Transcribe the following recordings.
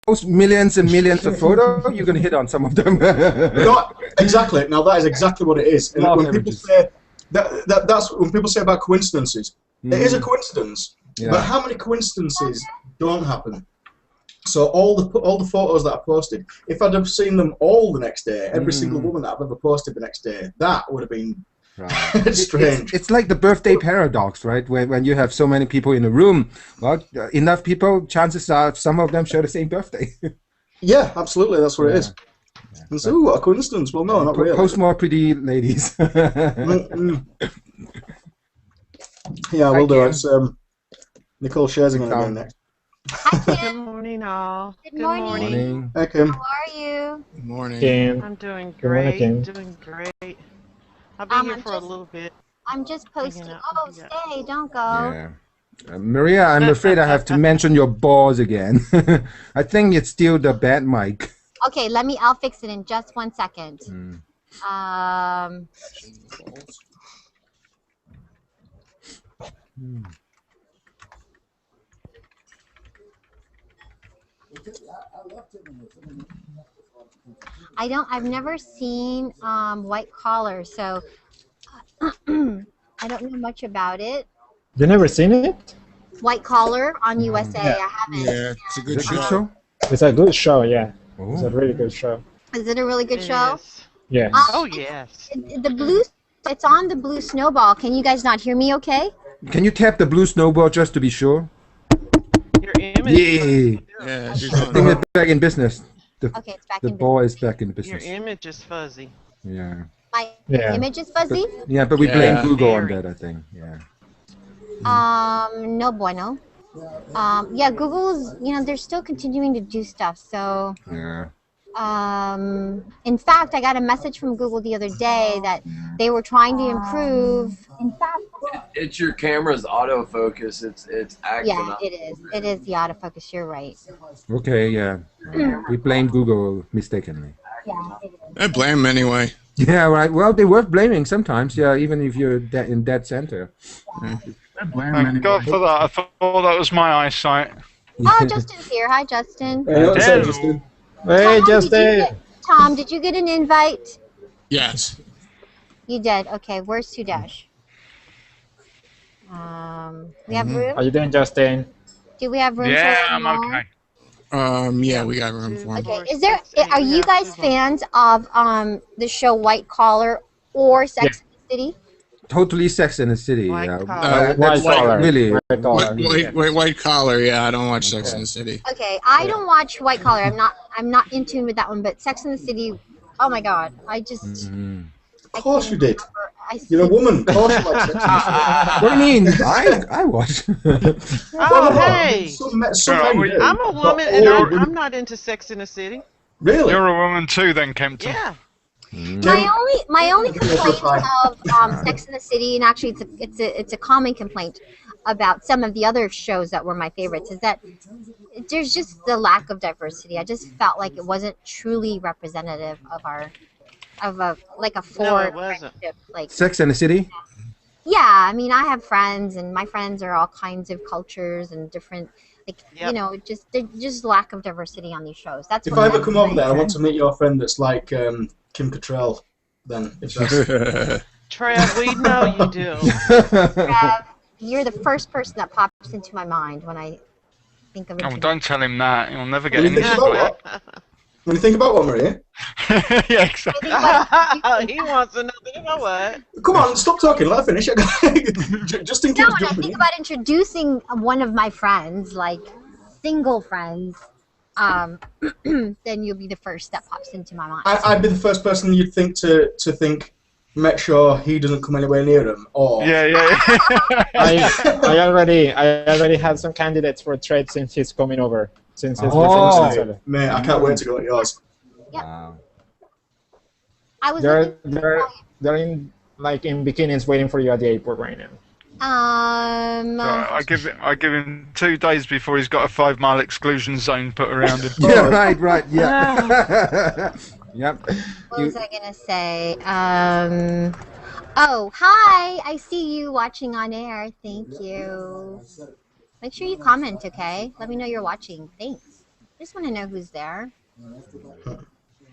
post millions and millions of photos, you're going to hit on some of them. No, exactly. Now that is exactly what it is. And when people say that's when people say about coincidences, it is a coincidence. Yeah. But how many coincidences don't happen? So all the photos that I posted, if I'd have seen them all the next day, every single woman that I've ever posted the next day, that would have been strange. It's like the birthday paradox, right? When you have so many people in a room, well, enough people, chances are some of them share the same birthday. Yeah, absolutely. That's what it is. Yeah. And so, what a coincidence. Well, no, not really. Post more pretty ladies. Yeah, we'll do. It's Nicole Scherzinger again next. Hi, Kim. Good morning, all. Good morning. Hi, Kim. How are you? Good morning. Kim. I'm doing great. Doing great. I'll be here for a little bit. I'm just posting. Oh, stay. Don't go. Yeah. Maria, I'm afraid I have to mention your balls again. I think it's still the bad mic. Okay, I'll fix it in just 1 second. I've never seen White Collar, so I don't know much about it. You never seen it? White Collar on USA, I haven't. Yeah, it's a good show. It's a good show, yeah. It's a really good show. Is it a really good show? Yes. Oh, yes. It's on the blue snowball. Can you guys not hear me okay? Can you tap the blue snowball just to be sure? Your image. Yeah, it's back in business. Okay, it's back in business. The ball is back in business. Your image is fuzzy. Yeah. My image is fuzzy? But we blame Google on that, I think. Yeah. No bueno. Yeah, Google's, they're still continuing to do stuff, so. Yeah. In fact, I got a message from Google the other day that they were trying to improve. In fact, it's your camera's autofocus. It's acting up. Yeah, it is. It is the autofocus. You're right. Okay, yeah. We blame Google mistakenly. Yeah, it is. I blame them anyway. Yeah, right. Well, they're worth blaming sometimes. Yeah, even if you're in dead center. Thank God for that. I thought that was my eyesight. Oh, Justin's here. Hi, Justin. Hey, what's up, Justin? Hey, Justin. Tom, did you get an invite? Yes. You did. Okay, where's Sudesh? We have room? How you doing, Justin? Do we have room? Yeah, I'm okay. Yeah, we got room for him. Okay. Are you guys fans of the show White Collar or Sex and the City? Totally Sex and the City. White Collar. White Collar. Really. White Collar. Yeah, I don't watch Sex and the City. Okay, I don't watch White Collar. I'm not in tune with that one. But Sex and the City, oh my God, I just. Of course you did. You're a woman. Of course you like Sex and the City. What do you mean? I watch. Hey! I'm a woman and I'm not into Sex in the City. Really? You're a woman too, then, Kempton. Yeah. My only complaint of Sex and the City, and actually it's a common complaint about some of the other shows that were my favorites, is that there's just the lack of diversity. I just felt like it wasn't truly representative of a forward friendship. Like Sex and the City? Yeah, I mean, I have friends, and my friends are all kinds of cultures and different. Just lack of diversity on these shows. That's if I ever come over there, I want to meet your friend that's like Kim Cattrall. Then, if that's... Trev, we know you do. Trev, you're the first person that pops into my mind when I think of it. Oh, don't tell him that. He'll never get in this. When you think about what, Maria? Yeah, exactly. He wants to know. You know what? Come on, stop talking. Let her finish. Just in case. No, when I think about introducing one of my friends, like single friends, then you'll be the first that pops into my mind. I'd be the first person you'd think to think, make sure he doesn't come anywhere near him. Or I already have some candidates for trade since he's coming over. Since he's man, I can't wait to go at yours. Yep. Wow. They're in bikinis waiting for you at the airport right now. I give him 2 days before he's got a 5-mile exclusion zone put around him. Yeah, right, yeah. Yep. What was I gonna say? Oh, hi! I see you watching on air. Thank you. Make sure you comment, okay? Let me know you're watching. Thanks. just want to know who's there.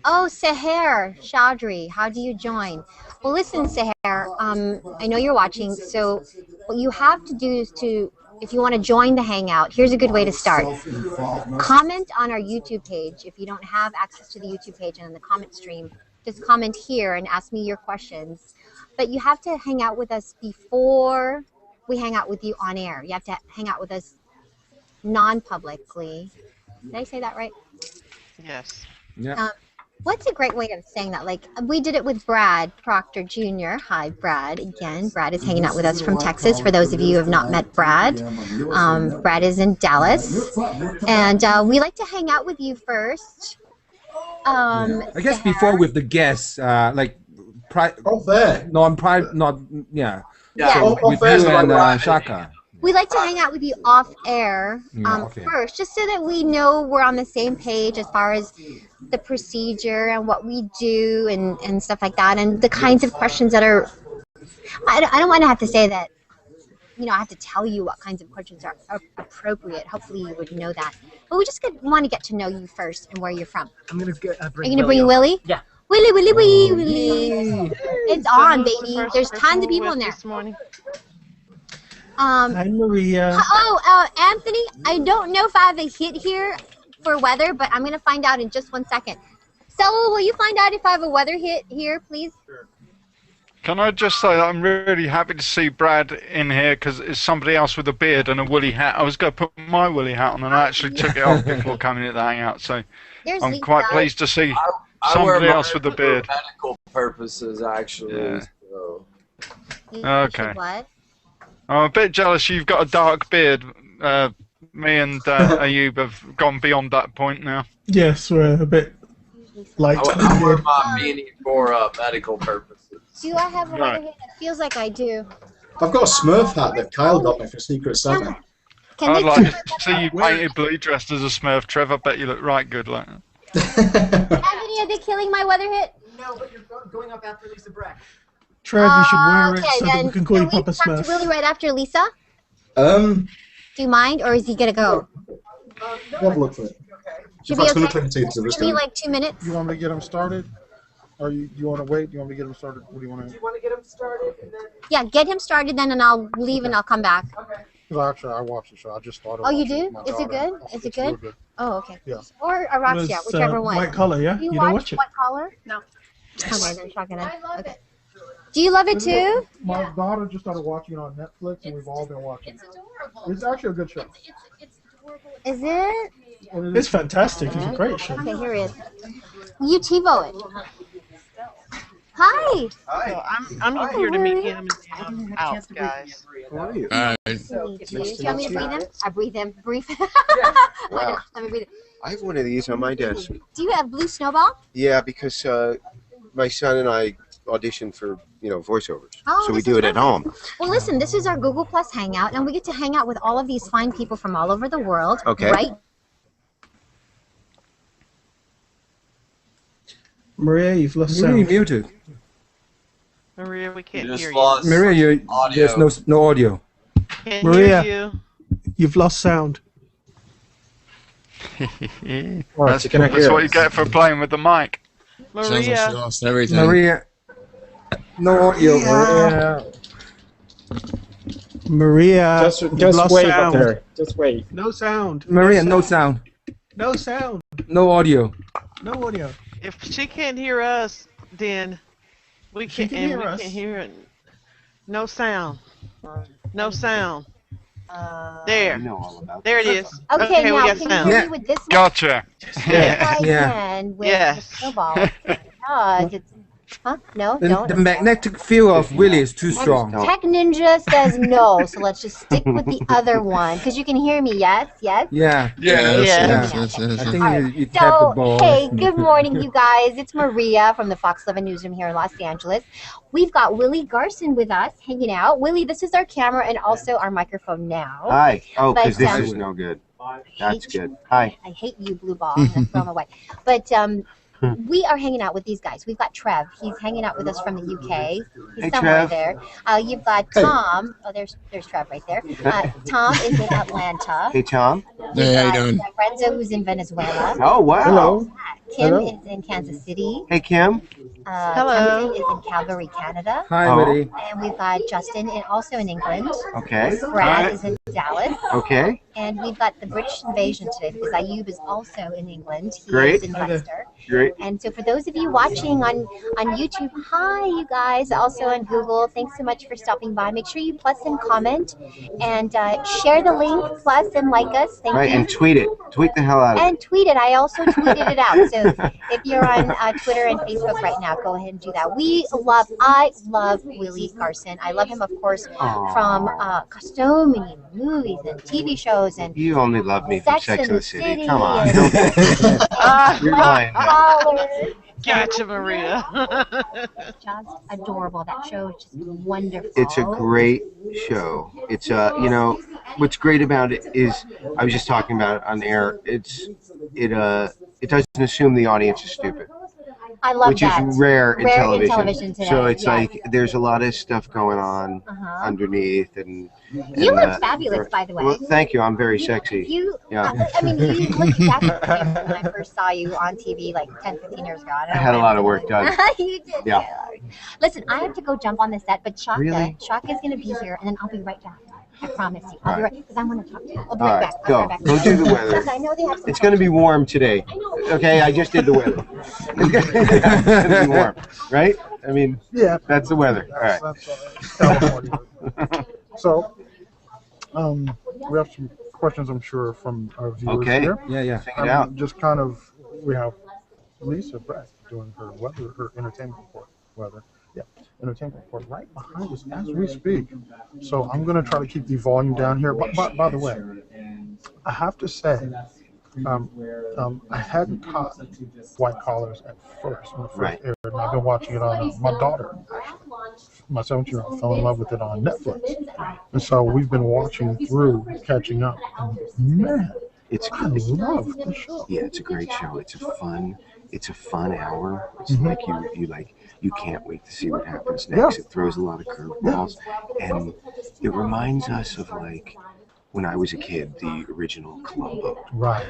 Oh, Seher Chaudhry, how do you join? Well, listen, Seher, I know you're watching, so what you have to do is if you want to join the Hangout, here's a good way to start. Comment on our YouTube page. If you don't have access to the YouTube page and the comment stream, just comment here and ask me your questions. But you have to hang out with us before we hang out with you on air. You have to hang out with us non-publicly. Did I say that right? Yes. Yeah. What's a great way of saying that? Like, we did it with Brad Proctor Jr. Hi, Brad. Again, Brad is hanging out with us from Texas. For those of you who have not met Brad, Brad is in Dallas. And we like to hang out with you first. I guess before with the guests, like, non-private, yeah. So with you and Shaka. We like to hang out with you off air first, just so that we know we're on the same page as far as the procedure and what we do and stuff like that, and the kinds of questions that are. I don't want to have to say that, I have to tell you what kinds of questions are appropriate. Hopefully you would know that, but we just want to get to know you first and where you're from. I'm gonna Are you gonna bring Willie? Yeah. Willie. It's on, baby. There's tons of people in there. Hi, Maria. Anthony, I don't know if I have a hit here for weather, but I'm going to find out in just 1 second. Stella, will you find out if I have a weather hit here, please? Sure. Can I just say that I'm really happy to see Brad in here because it's somebody else with a beard and a woolly hat. I was going to put my woolly hat on and I actually took it off before coming to the Hangout, so I'm quite pleased to see somebody else with a beard. For medical purposes, actually. Yeah. So. Okay. What? I'm a bit jealous you've got a dark beard. Me and Ayub have gone beyond that point now. Yes, we're a bit light. I wear my beanie for medical purposes. Do I have a weather hit? It feels like I do. I've got a Smurf hat that Kyle got me for Secret Santa. I'd like to see you painted blue dressed as a Smurf, Trev. I bet you look right good like that. Anthony, are they killing my weather hit? No, but you're going up after Lisa Breck. Trev, you should wear it so that we can call you Papa Smurf. Can we talk to Willie right after Lisa? Do you mind, or is he gonna go? Have a look for it. Should be okay. Should be like 2 minutes. You want me to get him started? Or you want to wait? You want me to get him started? What do you want to do? Do you want to get him started? And then... Yeah, get him started then, and I'll leave and I'll come back. Okay. Well, actually, I watched the show. I just started. Oh, you do? Is it good? Is it good? Good? Oh, okay. Yeah. Or a Roxy, whichever one. White Collar, yeah? Do you don't watch watch it? White Collar? No. Okay, then shocking. I love it. Do you love it too? My daughter just started watching it on Netflix, and we've all been watching it. It's adorable. It's actually a good show. It's adorable. Is it? It's fantastic. It's a great show. Okay, here it is. You TiVo it. Hi. So I'm here to meet him and out, guys. How are you? Do you want me to breathe him? I breathe him. Brief. Wow. Let me breathe it. I have one of these on my desk. Do you have blue snowball? Yeah, because my son and I audition for voiceovers, Oh, so we this do is it at perfect. home. Well, listen, this is our Google Plus Hangout, and we get to hang out with all of these fine people from all over the world. Okay. Right? Maria, you've lost You're really sound. muted. Maria, we can't You just hear lost Maria, audio. there's no audio. you. Can't Maria. hear You've lost sound. That's what you get for playing with the mic. you. Sounds like she Maria. lost everything. Maria, no audio. Maria. Maria, Just you've lost wait sound. up there. Just wait. No sound. Maria, no sound. No sound. No audio. No audio. If she can't hear us, then we She can't. can And hear we us. can't hear it. No sound. No sound. There. I know all about There it is. Okay, we now got can sound. you Yeah. hear me with this one? Gotcha. If I Yeah. can with Yes. the snowball. Huh? No, The don't. magnetic field of Willie is too strong. Tech Ninja says no, so let's just stick with the other one. Because you can hear me, yes? Yes? Yeah. Yes, Yeah. yes. I think Alright, you tapped the So, ball. hey, good morning, you guys. It's Maria from the Fox 11 Newsroom here in Los Angeles. We've got Willie Garson with us, hanging out. Willie, this is our camera and also our microphone now. Hi. Oh, because But, this is no good. That's good. Hi. I hate you, blue ball. I'm gonna throw him away. But we are hanging out with these guys. We've got Trev. He's hanging out with us from the UK. He's Hey, somewhere Trev. there. You've got Tom. Oh, there's Trev right there. Tom is in Atlanta. Hey, Tom. Hey, how you doing? Renzo, who's in Venezuela. Oh, wow. Hello. Kim Hello. is in Kansas City. Hey, Kim. Hello. Tamsin is in Calgary, Canada. Hi, Oh. Willie. And we've got Justin also in England. Okay. Brad is in Dallas. Okay. And we've got the British invasion today because Ayub is also in England. He Great. is in Leicester. Great. And so for those of you watching on YouTube, hi you guys, also on Google, thanks so much for stopping by. Make sure you plus and comment and share the link, plus and like us. Thank you. And tweet it. Tweet the hell out of it. And tweet it. I also tweeted it out. So if you're on Twitter and Facebook right now, go ahead and do that. I love Willie Garson. I love him, of course, from so many movies and TV shows. And You only love me from Sex and the City. Come on. You're lying. Gotcha, Maria. Just adorable. That show is just wonderful. It's a great show. It's you know, what's great about it is, I was just talking about it on air. It doesn't assume the audience is stupid. I love which that. is rare in television. Today. So it's yes. like there's a lot of stuff going on underneath, and you look fabulous, by the way. Well, thank you. I'm very sexy. You, yeah. I mean, you look exactly the same when I first saw you on TV like 10, 15 years ago. I had a lot of work done. You did. Yeah. Listen, I have to go jump on the set, but Shaka is going to be here, and then I'll be right back. I promise you. I'll be right, because I want to talk to you. I'll be right back. Go. Go do the weather. I know they have some It's going to be warm today. Okay, I just did the weather. It's going to be warm, right? I mean, yeah, that's the weather. All right. That's California. So, we have some questions, I'm sure, from our viewers here. Yeah. Figure it out. Just kind of, we have Lisa Brett doing her weather, her entertainment report. Entertainment report right behind us as we speak. So I'm going to try to keep the volume down here. But by the way, I have to say, I hadn't caught White Collars at first when it first aired, and I've been watching it on my daughter. My 17-year-old fell in love with it on Netflix, and so we've been watching through, catching up. And man, I love the show. Yeah, it's a great show. It's a fun hour. It's like you can't wait to see what happens next. It throws a lot of curveballs, and it reminds us of like when I was a kid, the original Columbo, right?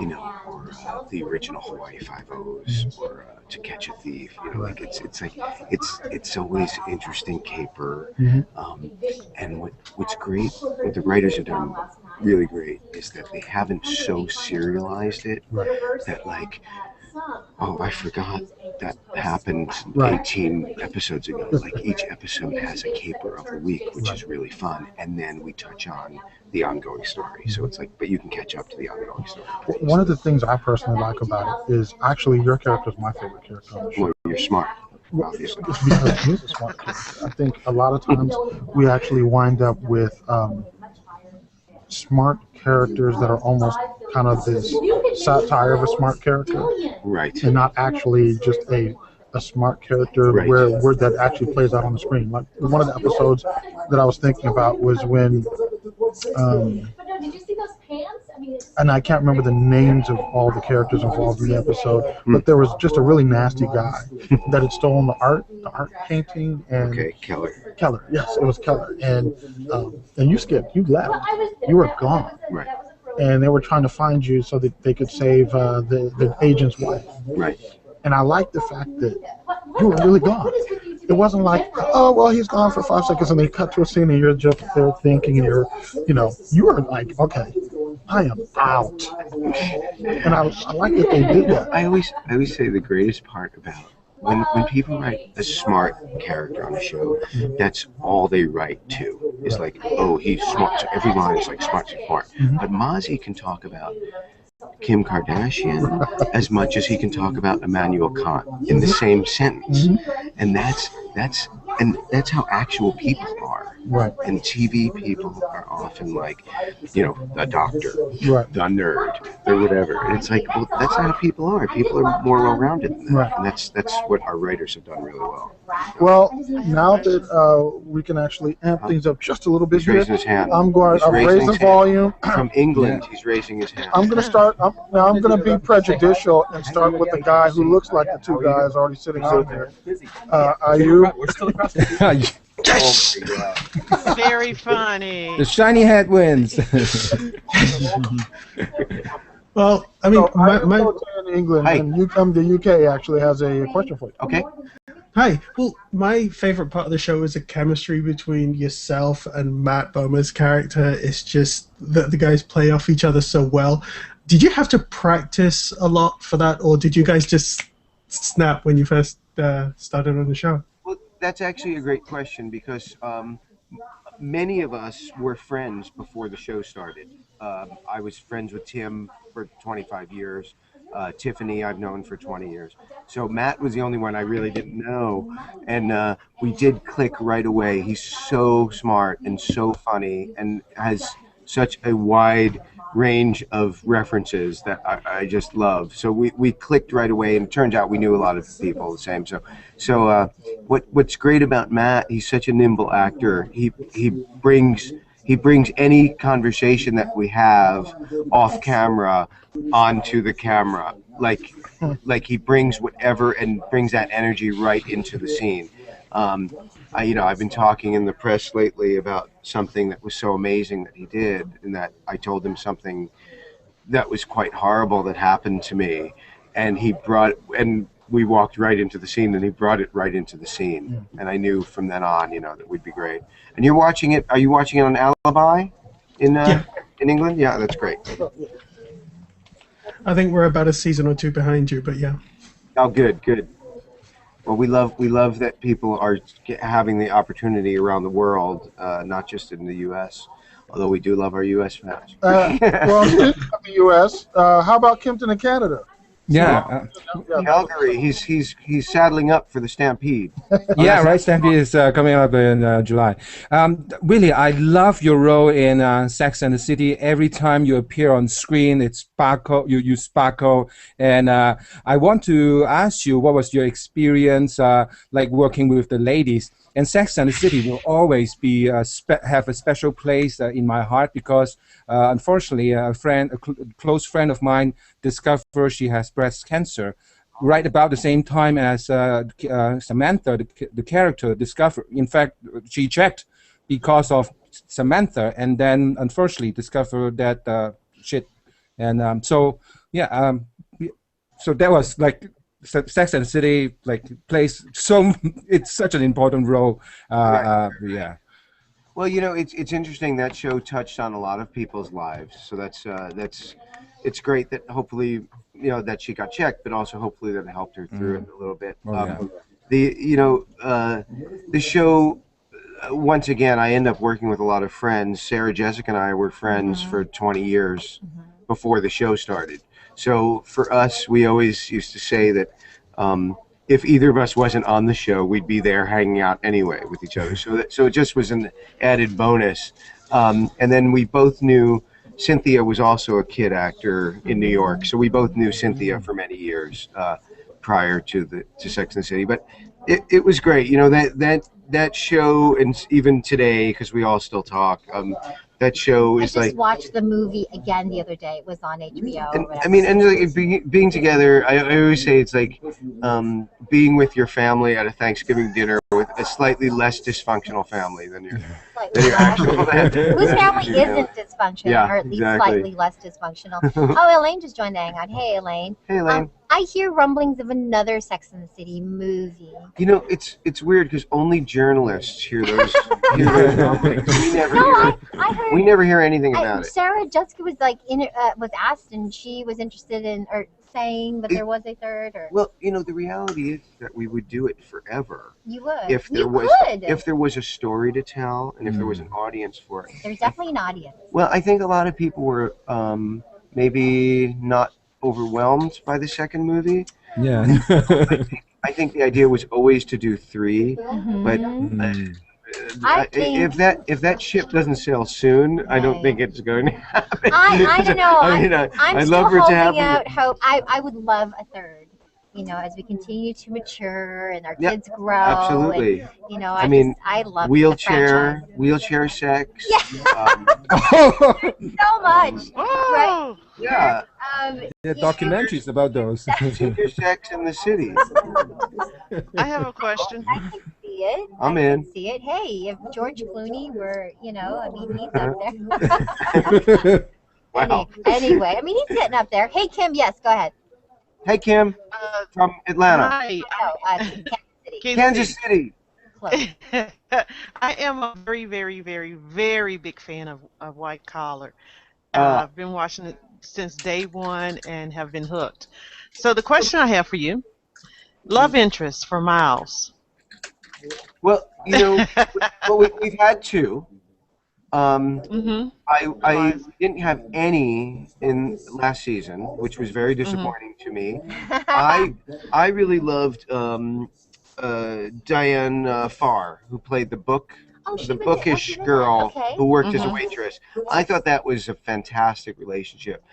You know, or the original Hawaii Five-O's, or To Catch a Thief. You know, like it's always interesting caper. And what's great, what the writers have done really great, is that they haven't so serialized it that like, oh, I forgot that happened 18 episodes ago. Like each episode has a caper of the week, which is really fun, and then we touch on the ongoing story. So it's like, but you can catch up to the ongoing story. One of the things I personally like about it is actually your character is my favorite character on the show. Well, you're smart. Obviously. It's because he's a smart character. I think a lot of times we actually wind up with smart characters that are almost kind of this satire of a smart character, right? And not actually just a smart character where that actually plays out on the screen. Like one of the episodes that I was thinking about was when, did you see those pants? I mean, and I can't remember the names of all the characters involved in the episode, but there was just a really nasty guy that had stolen the art painting, and Keller, yes, it was Keller, and you skipped, you left, you were gone, right? And they were trying to find you so that they could save the agent's wife, right? And I like the fact that you were really gone. It wasn't like, oh, well, he's gone for 5 seconds, and they cut to a scene, and you're just there thinking, and you were like, okay, I am out. And I like that they did that. I always say the greatest part about when people write a smart character on a show, that's all they write to. It's like, oh, he's smart. So every line is like smart. But Mozzie can talk about Kim Kardashian as much as he can talk about Immanuel Kant in the same sentence, and that's how actual people are. Right. And TV people are often like, the doctor, the nerd, or whatever. And it's like, well, that's not how people are. People are more well-rounded than that. Right. And that's what our writers have done really well. Well, now that we can actually amp things up just a little bit, He's raising his hand. I'm raising the volume. From England, he's raising his hand. I'm going to start. I'm going to be prejudicial and start with the guy who looks like the two guys already sitting out there. Are you? We're still across the Yes! Oh, Very funny. The shiny head wins. Well, I mean, So I in England, and you come to UK actually has a question for you. Okay. Hi. Well, my favorite part of the show is the chemistry between yourself and Matt Bomer's character. It's just that the guys play off each other so well. Did you have to practice a lot for that, or did you guys just snap when you first started on the show? Well, that's actually a great question because many of us were friends before the show started. I was friends with Tim for 25 years. Tiffany I've known for 20 years. So Matt was the only one I really didn't know. And we did click right away. He's so smart and so funny and has such a wide range of references that I just love. So we clicked right away, and it turns out we knew a lot of people the same. So what's great about Matt, he's such a nimble actor. He brings any conversation that we have off camera onto the camera. Like he brings whatever and brings that energy right into the scene. I've been talking in the press lately about something that was so amazing that he did, and that I told him something that was quite horrible that happened to me, and we walked right into the scene, and he brought it right into the scene, and I knew from then on, that we'd be great. And you're watching it? Are you watching it on Alibi in England? Yeah, that's great. I think we're about a season or two behind you, but yeah. Oh, good. Well, we love that people are having the opportunity around the world, not just in the U.S. Although we do love our U.S. fans. Well, speaking of the U.S., how about Kempton in Canada? Yeah. Calgary. He's saddling up for the Stampede. Yeah, right. Stampede is coming up in July. Willie, I love your role in Sex and the City. Every time you appear on screen, it's sparkle. You sparkle. And I want to ask you, what was your experience like working with the ladies? And Sex and the City will always be have a special place in my heart because, unfortunately, a close friend of mine discovered she has breast cancer right about the same time as Samantha, the character, discovered. In fact, she checked because of Samantha, and then unfortunately discovered that shit. And so that was like. Sex and the City plays it's such an important role. Yeah. Well, it's interesting that show touched on a lot of people's lives. So it's great that hopefully that she got checked, but also hopefully that it helped her through it a little bit. The show. Once again, I end up working with a lot of friends. Sarah Jessica and I were friends for 20 years before the show started. So for us, we always used to say that if either of us wasn't on the show, we'd be there hanging out anyway with each other. So it just was an added bonus. And then we both knew Cynthia was also a kid actor in New York. So we both knew Cynthia for many years prior to Sex and the City. But it was great. That show, and even today, because we all still talk, that show is I just watched the movie again the other day. It was on HBO. And being together, I always say it's like being with your family at a Thanksgiving dinner with a slightly less dysfunctional family than your actual family. Whose family isn't dysfunctional, or at least slightly less dysfunctional. Oh, Elaine just joined the Hangout. Hey, Elaine. Hey, Elaine. I hear rumblings of another Sex and the City movie. It's weird because only journalists hear those rumblings. We never hear anything about it. Sarah Jessica was was asked, and she was interested in saying that there was a third. Well, the reality is that we would do it forever. You would. If there was a story to tell, and if there was an audience for it. There's definitely an audience. Well, I think a lot of people were maybe not overwhelmed by the second movie. Yeah. I think the idea was always to do 3, but if that ship doesn't sail soon, I don't think it's going to happen. I don't know. I'm still love for it to holding happen. out hope. I would love a third. As we continue to mature and our kids grow. Absolutely. And, I love wheelchair sex. Yeah. So much. Oh. Right? Yeah. Documentaries about those. Senior sex in the city. I have a question. I can see it. I'm I in. can see it. Hey, if George Clooney were, you know, I mean, he's up there. Wow. Anyway, I mean, he's getting up there. Hey, Kim, yes, go ahead. Hey, Kim, from Atlanta. Hi. Kansas City. I am a very, very, very, very big fan of White Collar. I've been watching it since day one and have been hooked. So the question I have for you, love interest for Miles. Well, you know, we've had two. I didn't have any in last season, which was very disappointing to me. I really loved Diane Farr, who played the bookish girl who worked as a waitress. I thought that was a fantastic relationship.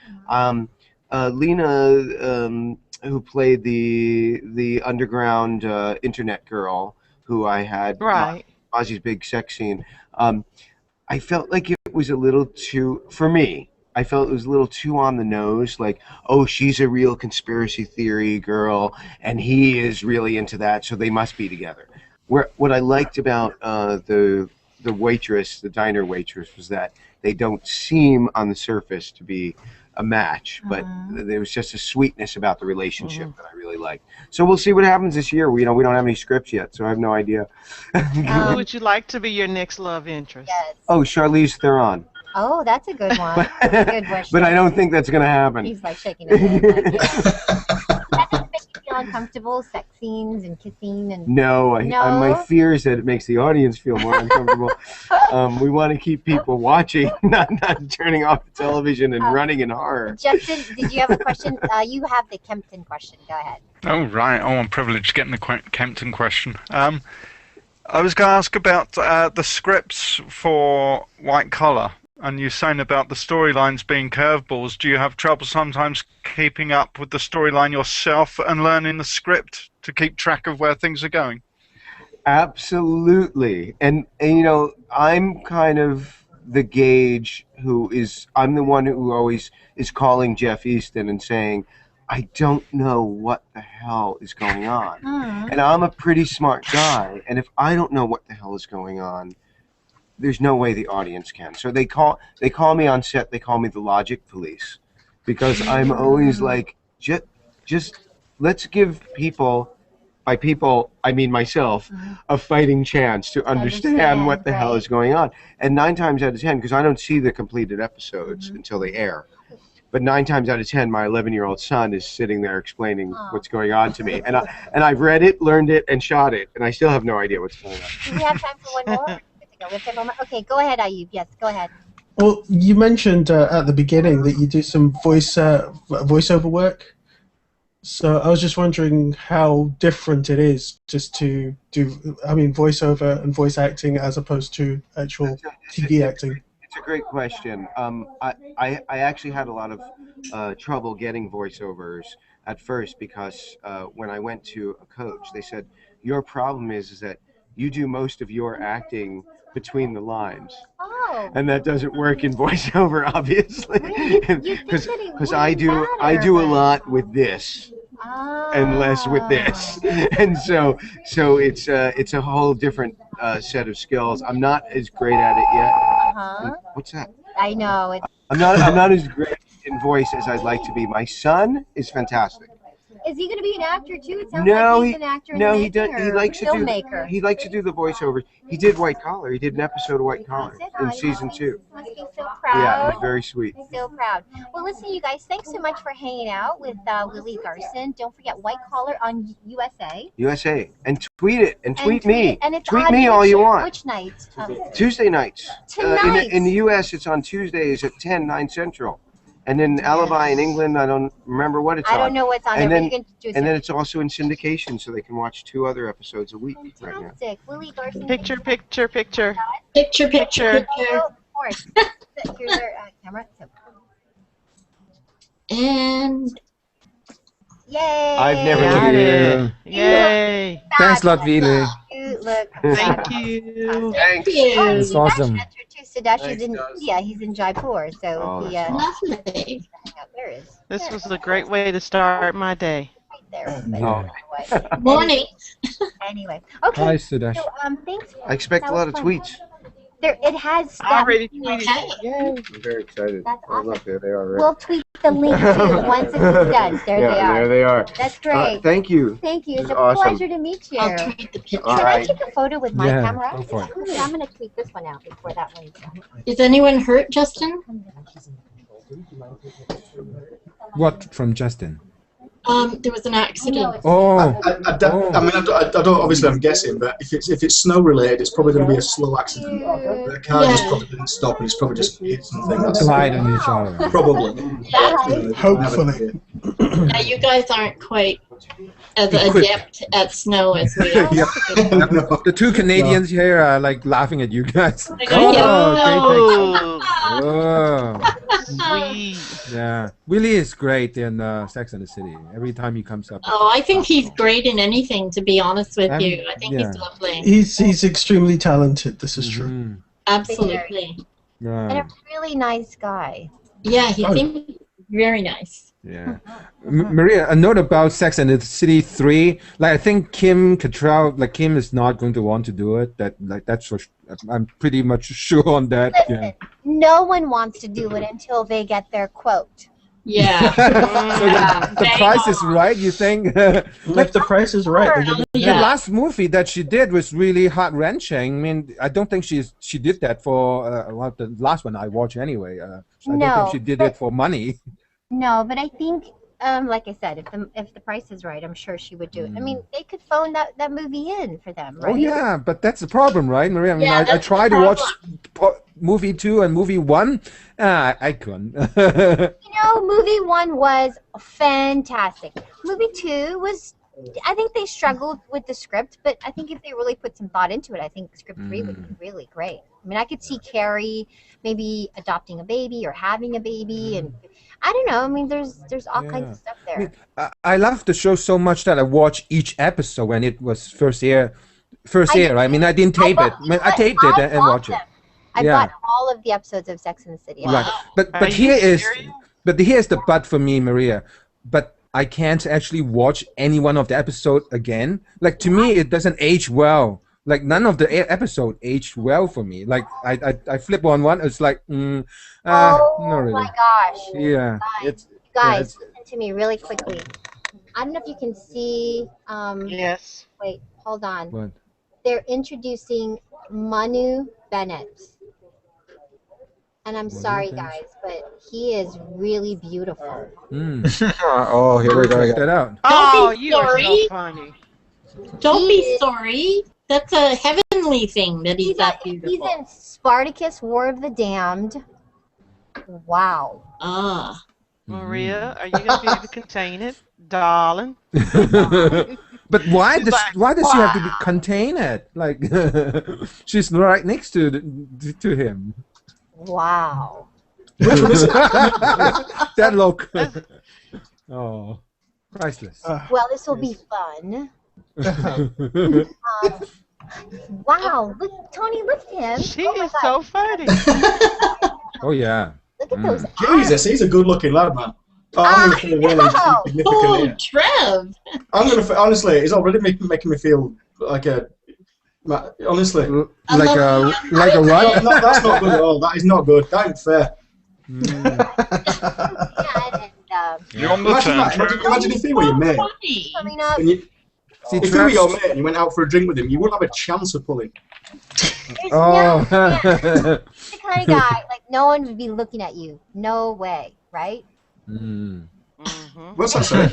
Lena, who played the underground internet girl, who I had Ozzy's big sex scene. I felt like it was a little too, for me, I felt it was a little too on the nose, like, oh, she's a real conspiracy theory girl, and he is really into that, so they must be together. What I liked about the waitress, the diner waitress, was that they don't seem on the surface to be a match, but there was just a sweetness about the relationship that I really liked. So we'll see what happens this year. We don't have any scripts yet, so I have no idea. Who would you like to be your next love interest? Yes. Oh, Charlize Theron. Oh, that's a good one. That's a good wish. But I don't think that's going to happen. He's like shaking his head. Like, that doesn't make you feel uncomfortable, sex scenes and kissing and. No, my fear is that it makes the audience feel more uncomfortable. We want to keep people watching, not turning off the television and running in horror. Justin, did you have a question? You have the Kempton question. Go ahead. Oh, right. Oh, I'm privileged getting the Kempton question. I was going to ask about the scripts for White Collar. And you're saying about the storylines being curveballs. Do you have trouble sometimes keeping up with the storyline yourself and learning the script to keep track of where things are going? Absolutely. And you know, I'm kind of the gauge I'm the one who always is calling Jeff Easton and saying, I don't know what the hell is going on. And I'm a pretty smart guy. And if I don't know what the hell is going on, there's no way the audience can. So they call me on set, they call me the logic police, because I'm always like, just let's give people, by people I mean myself, a fighting chance to understand what the hell is going on. And 9 times out of 10, because I don't see the completed episodes until they air, but 9 times out of 10, my 11-year-old son is sitting there explaining what's going on to me, and I've read it, learned it, and shot it, and I still have no idea what's going on. Do we have time for one more? Okay, go ahead, Ayub. Yes, go ahead. Well, you mentioned at the beginning that you do some voiceover work. So I was just wondering how different it is just to do, voiceover and voice acting as opposed to actual TV acting. It's a great question. I actually had a lot of trouble getting voiceovers at first because when I went to a coach, they said, your problem is that you do most of your acting between the lines, and that doesn't work in voiceover, obviously, because I do a lot with this and less with this, and so it's a whole different set of skills. I'm not as great at it yet. What's that? I know. I'm not as great in voice as I'd like to be. My son is fantastic. Is he going to be an actor too? It sounds like he's an actor in the he does. He likes filmmaker. He likes to do the voiceovers. He did White Collar. He did an episode of White Collar in season 2. Must be so proud. Yeah, he's very sweet. So proud. Well, listen, you guys, thanks so much for hanging out with Willie Garson. Don't forget White Collar on USA. USA, and tweet it and tweet me. And it's tweet me all you want. Which night? Tuesday nights. Tonight. In the US, it's on Tuesdays at 9 Central. And then Alibi in England, I don't remember what it's on. I don't know what's on and there, then, but you can do and then it's also in syndication, so they can watch 2 other episodes a week. Fantastic. Right now. Willie Garson. Picture. Picture. Of course. Here's our camera. And... Yay! I've never looked at Yay! Thanks a lot, Willie. You look Thank you. Thanks. It's awesome. Sudash is in India. He's in Jaipur, so lovely. There is. This was a great way to start my day. there. Yeah. Anyway. Morning. Anyway. Okay. Hi, Sudesh. So, thanks. I expect That a lot was of fun. tweets. It has. I already tweeted. Yay. I'm very excited. That's Oh, look, there they are. Right? We'll tweet the link too once it's done. There yeah, they are. There they are. That's great. Thank you. Thank you. This It's is a awesome. pleasure to meet you. I'll tweet the picture. All Can right. I take a photo with my Yeah, camera? go for it. Actually, I'm going to tweet this one out before that one's done. Is anyone hurt, Justin? What from Justin? There was an accident. Oh. I don't. Obviously, I'm guessing, but if it's snow related, it's probably going to be a slow accident. The car just probably didn't stop, and it's probably just hit something. That's Glide on each other. probably. Hopefully. Yeah, you guys aren't quite as adept at snow as we are. Yep. The two Canadians here are like laughing at you guys. Like, oh, Oh. Sweet. Yeah. Willie is great in Sex and the City. Every time he comes up. Oh, I think he's great in anything, to be honest with Um, you. I think yeah. he's lovely. He's extremely talented. This is true. Mm. Absolutely. And Yeah. a really nice guy. Yeah, he seems very nice. Yeah. Maria, a note about Sex and the City 3. Like, I think Kim Cattrall, like, Kim is not going to want to do it. That's for I'm pretty much sure on that. Listen, Yeah. no one wants to do it until they get their quote. Yeah. So the price is right, you think? If the price is right, they're gonna The last movie that she did was really heart wrenching. I mean, I don't think she did that for the last one I watched anyway. So I don't think she did it for money. No, but I think, like I said, if the price is right, I'm sure she would do it. I mean, they could phone that movie in for them, right? Oh yeah, but that's the problem, right, Maria? I mean, Yeah, I that's tried the to watch problem. movie 2 and movie 1. I couldn't. You know, movie 1 was fantastic. Movie 2 was, I think they struggled with the script, but I think if they really put some thought into it, I think script 3 would be really great. I mean, I could see Carrie maybe adopting a baby or having a baby, and I don't know. I mean, there's all kinds of stuff there. I mean, I love the show so much that I watched each episode when it was first air. I mean, I didn't tape it. I taped it and watched it. I bought all of the episodes of Sex and the City. Right, but here's the but for me, Maria. But I can't actually watch any one of the episode again. Like, to me, it doesn't age well. Like, none of the episode aged well for me. Like, I flip on one, it's like, not really. Oh my gosh. Yeah. Guys, listen to me really quickly. I don't know if you can see. Yes. Wait, hold on. What? They're introducing Manu Bennett. And I'm sorry, guys, but he is really beautiful. Oh, here we go. Check that out. Oh, Don't be you are sorry. so funny. Don't be sorry. That's a heavenly thing that he's that beautiful. He's in Spartacus, War of the Damned. Wow. Ah. Maria, are you going to be able to contain it, darling? But why does like, she have to contain it? Like, she's right next to him. Wow. That look. Oh, priceless. Well, this will be fun. Wow, look, Tony, look at him. She Oh my is God. so funny. Oh yeah. Look at those Jesus, he's a good-looking lad, man. Oh, I'm gonna feel really significant Oh, here. Trev. I'm gonna honestly, he's already making me feel like a. Honestly, Like a what? no, that's not good at all. That is not good. That ain't fair. You're on the turn. Imagine if he were your mate. Coming up. And if he were your mate and you went out for a drink with him, you wouldn't have a chance of pulling. Oh. The kind of guy, like, no one would be looking at you. No way, right? What's that say?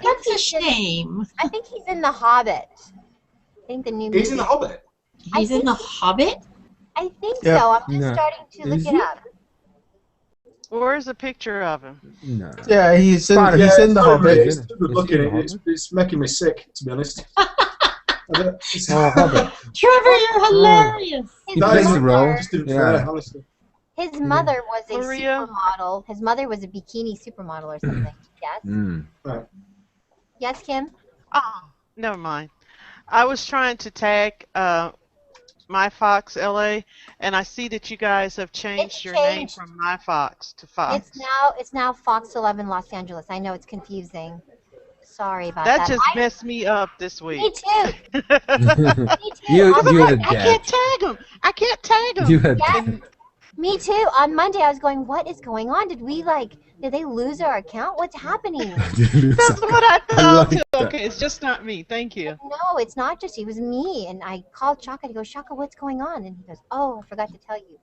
That's a shame. I think he's in The Hobbit. I think the new movie. He's in The Hobbit? He's in The Hobbit? I think Yeah. so. I'm just No. starting to look Is it he? up. Where's a picture of him? No. Yeah, he's in The Hobbit. Hobbit. It's good looking. It's making me sick, to be honest. Oh, Hobbit. Trevor, you're hilarious. He plays the role. Just didn't Yeah. fair, honestly. His mother was a Maria? supermodel. His mother was a bikini supermodel or something. Yes? Right. Yes, Kim? Oh, never mind. I was trying to tag My Fox LA, and I see that you guys have changed your name from My Fox to Fox. It's now Fox 11 Los Angeles. I know it's confusing. Sorry about That that. just messed me up this week. Me too. Me too. You I had can't that. tag him. I can't tag him. You had Yes. that. Me too. On Monday, I was going, what is going on? Did they lose our account? What's happening? That's what I I thought like too. that. Okay, it's just not me. Thank you. No, it's not just you. It was me. And I called Shaka. He goes, Shaka, what's going on? And he goes, oh, I forgot to tell you.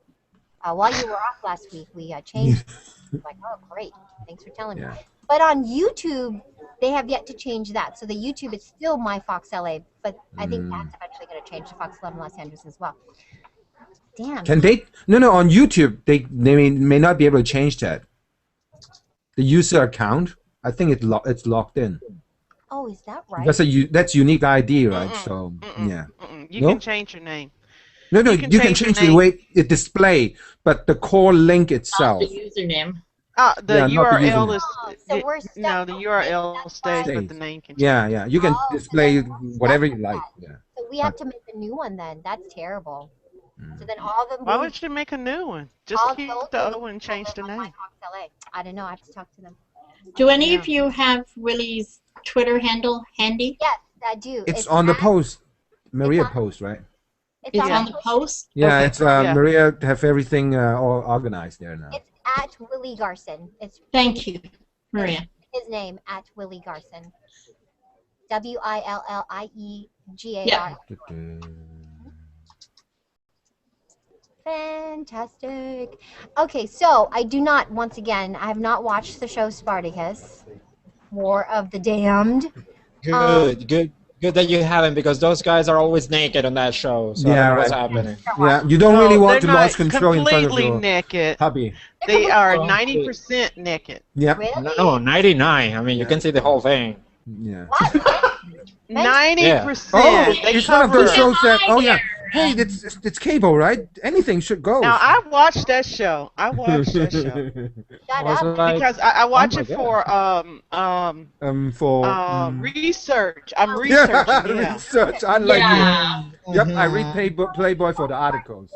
While you were off last week, we changed. I'm like, oh, great. Thanks for telling me. Yeah. But on YouTube, they have yet to change that. So the YouTube is still my Fox LA, but I think that's eventually going to change to Fox 11 Los Angeles as well. Damn. Can they? No. On YouTube, they may not be able to change that. The user account, I think it's locked in. Oh, is that right? That's unique ID, right? So yeah. You can change your name. No, you can change the way it display, but the core link itself. The username. The URL is the URL stays, but the name can change. Yeah. You can display whatever you like. Yeah. So we have to make a new one then. That's terrible. So then all the Why would you make a new one? Just keep the old one and change the name. I don't know. I have to talk to them. Do any of you have Willie's Twitter handle handy? Yes, I do. It's on the post. Maria post, right? It's on the post? Yeah, Okay. it's Maria have everything all organized there now. It's at Willie Garson. It's Thank you, Maria. his name at Willie Garson. WILLIEGAR. Yeah. Fantastic. Okay, so I do not, once again, I have not watched the show Spartacus, War of the Damned. Good that you haven't, because those guys are always naked on that show. So Yeah, I don't know what's right. happening. Yeah, you don't really want to they're lose not control in front of completely your naked. hubby. They are 90% naked. Yeah. No, 99. I mean, you can see the whole thing. Yeah. 90%. Oh, They it's one of those cover- shows that. Oh yeah. Hey, it's cable, right? Anything should go. Now I watched that show. Because I watch it for research. I'm researching. Yeah. Research. Unlike you. Yep, I read Playboy for the articles.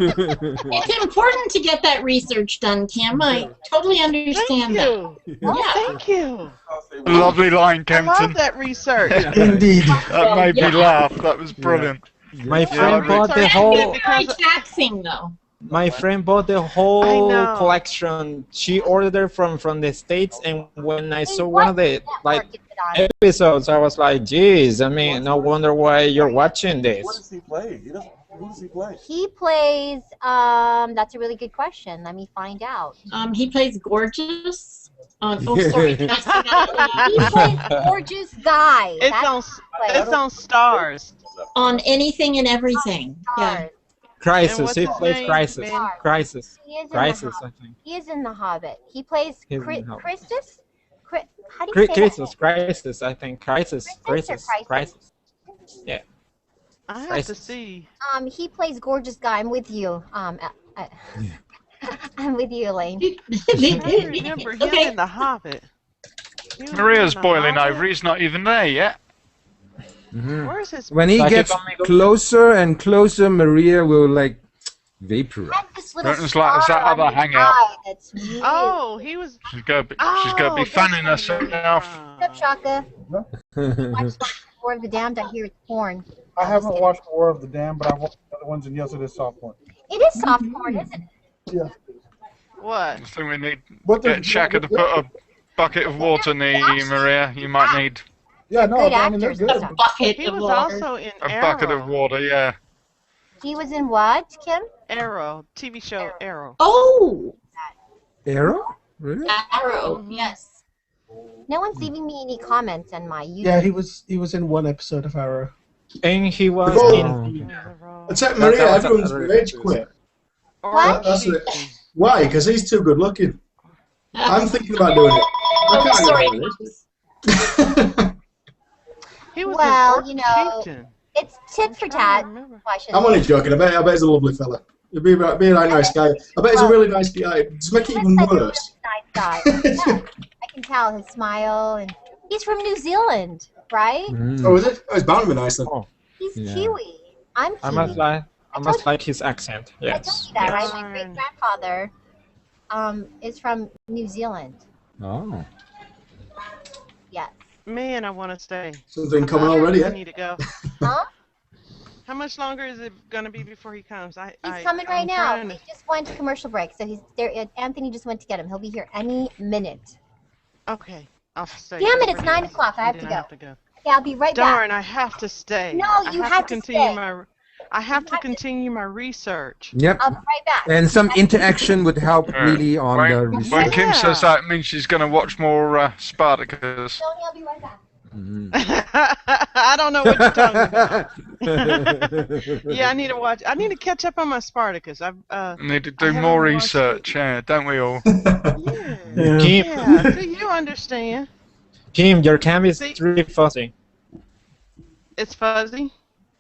It's important to get that research done, Kim. I totally understand that. Yeah. Thank you. Lovely line, I Kempton. love that research. Indeed. That made me laugh. That was brilliant. My friend bought the whole. Very taxing, though. My friend bought the whole collection. She ordered it from the States, and when I saw one of the episodes, I was like, "Geez, I mean, no wonder why you're watching this." What does he play? Who does he play? He plays, that's a really good question. Let me find out. He plays Gorgeous. Sorry. He plays Gorgeous Guy. It's on Stars. On anything and everything. Yeah. Crisis. He plays name, Crisis. man? Crisis. He is in Crisis, the I think. He is in The Hobbit. He plays He's in The Hobbit. Christus? How do you say Crisis. Crisis, I think. Crisis. Crisis or Crisis. Yeah. I have to see. He plays Gorgeous Guy. I'm with you. I'm with you, Elaine. I remember him in The Hobbit. Maria's boiling over. He's not even there yet. Where's his? When he gets closer and closer, Maria will like vaporize. It's like that other Hangout. Oh, he was. She's gonna be fanning herself. What's up, Shaka? War of the Damned. I hear it's porn. I haven't watched War of the Dam, but I've watched the other ones, and yes, it is soft porn. It is soft porn, isn't it? Yeah. What? I think we need But get Shaka to put a bucket of water near you, Maria. You might need Yeah, no, Good I mean, they're actors. good. A bucket He of was water. also in a Arrow. bucket of water. Yeah. He was in what, Kim? Arrow, TV show Arrow. Oh! Arrow? Really? Arrow, yes. No one's leaving me any comments on my YouTube. Yeah, he was in one episode of Arrow. And he was in. Except Maria, everyone's rage quit. What? That's it. Why? Because he's too good looking. I'm thinking about doing it. I can't do it. He was Well, in you know, it's tit for tat. I'm only joking. I bet he's a lovely fella. He'll be a nice guy. I bet he's a really nice guy. To make it even worse. Nice guy. Yeah, I can tell his smile, and he's from New Zealand, right? Oh, is it? Oh, he's bound to be nice then. He's Kiwi. I'm Kiwi. I must like his accent. Yes. That, right? My great grandfather is from New Zealand. Oh. Man, I want to stay. Something coming already, I eh? need to go. Huh? How much longer is it going to be before he comes? He's coming right now. He just went to commercial break, so he's there. Anthony just went to get him. He'll be here any minute. Okay, I'll stay. Damn it! It's 9 o'clock. I have to go. Okay, I'll be right back. Darn, I have to stay. No, you have to continue stay. I have to continue my research. Yep. I'll be right back. And some interaction would help really on the research. When Kim says that, it means she's going to watch more Spartacus. Tony, I'll be right back. I don't know what you're talking about. Yeah, I need to watch. I need to catch up on my Spartacus. I need to do more research, don't we all? Kim, Yeah, so you understand. Kim, your cam is really fuzzy. It's fuzzy.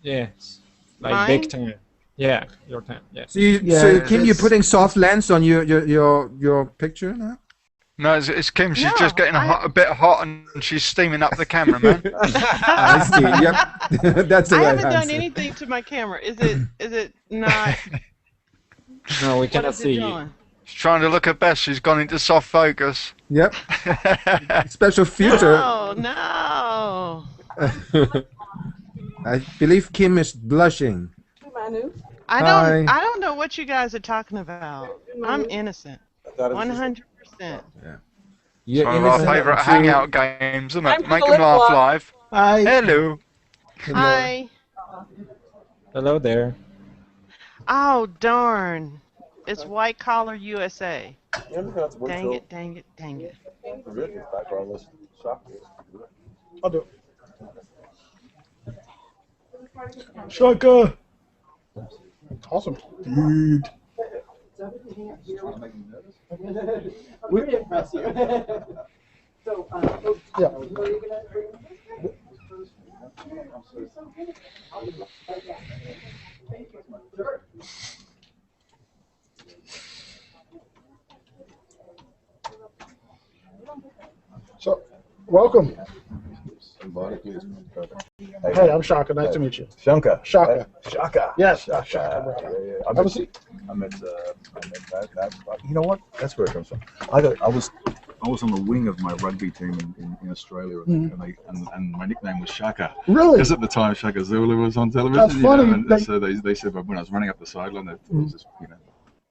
Yes, like Mine? big time. Yeah, your cam. Yeah. So Kim, you're putting soft lens on your picture now? No, it's Kim. She's just getting a bit hot and she's steaming up the camera, man. I see. Yep, that's the I right haven't done answer. anything to my camera. Is it not? No, we What cannot is it see you. doing? She's trying to look her best. She's gone into soft focus. Yep. Special filter. Oh no! I believe Kim is blushing. I don't know what you guys are talking about. I'm innocent. 100%. It's one of our favourite hangout games, isn't it? Make them laugh live. Hi. Hello. Hi. Hello there. Oh darn! It's White Collar USA. Dang it! Dang it! Dang it! I'll do it. Shaka. Awesome. Dude. Pretty impressive. So, yeah. So, welcome. Hey, I'm Shaka. Nice to meet you. Shaka. Shaka. Shaka. Yes, Shaka. Shaka. Yeah. Have a seat. I met that. You know what? That's where it comes from. I was on the wing of my rugby team in Australia, and my nickname was Shaka. Really? Because at the time Shaka Zulu was on television. That's funny. And so they said when I was running up the sideline, it was just,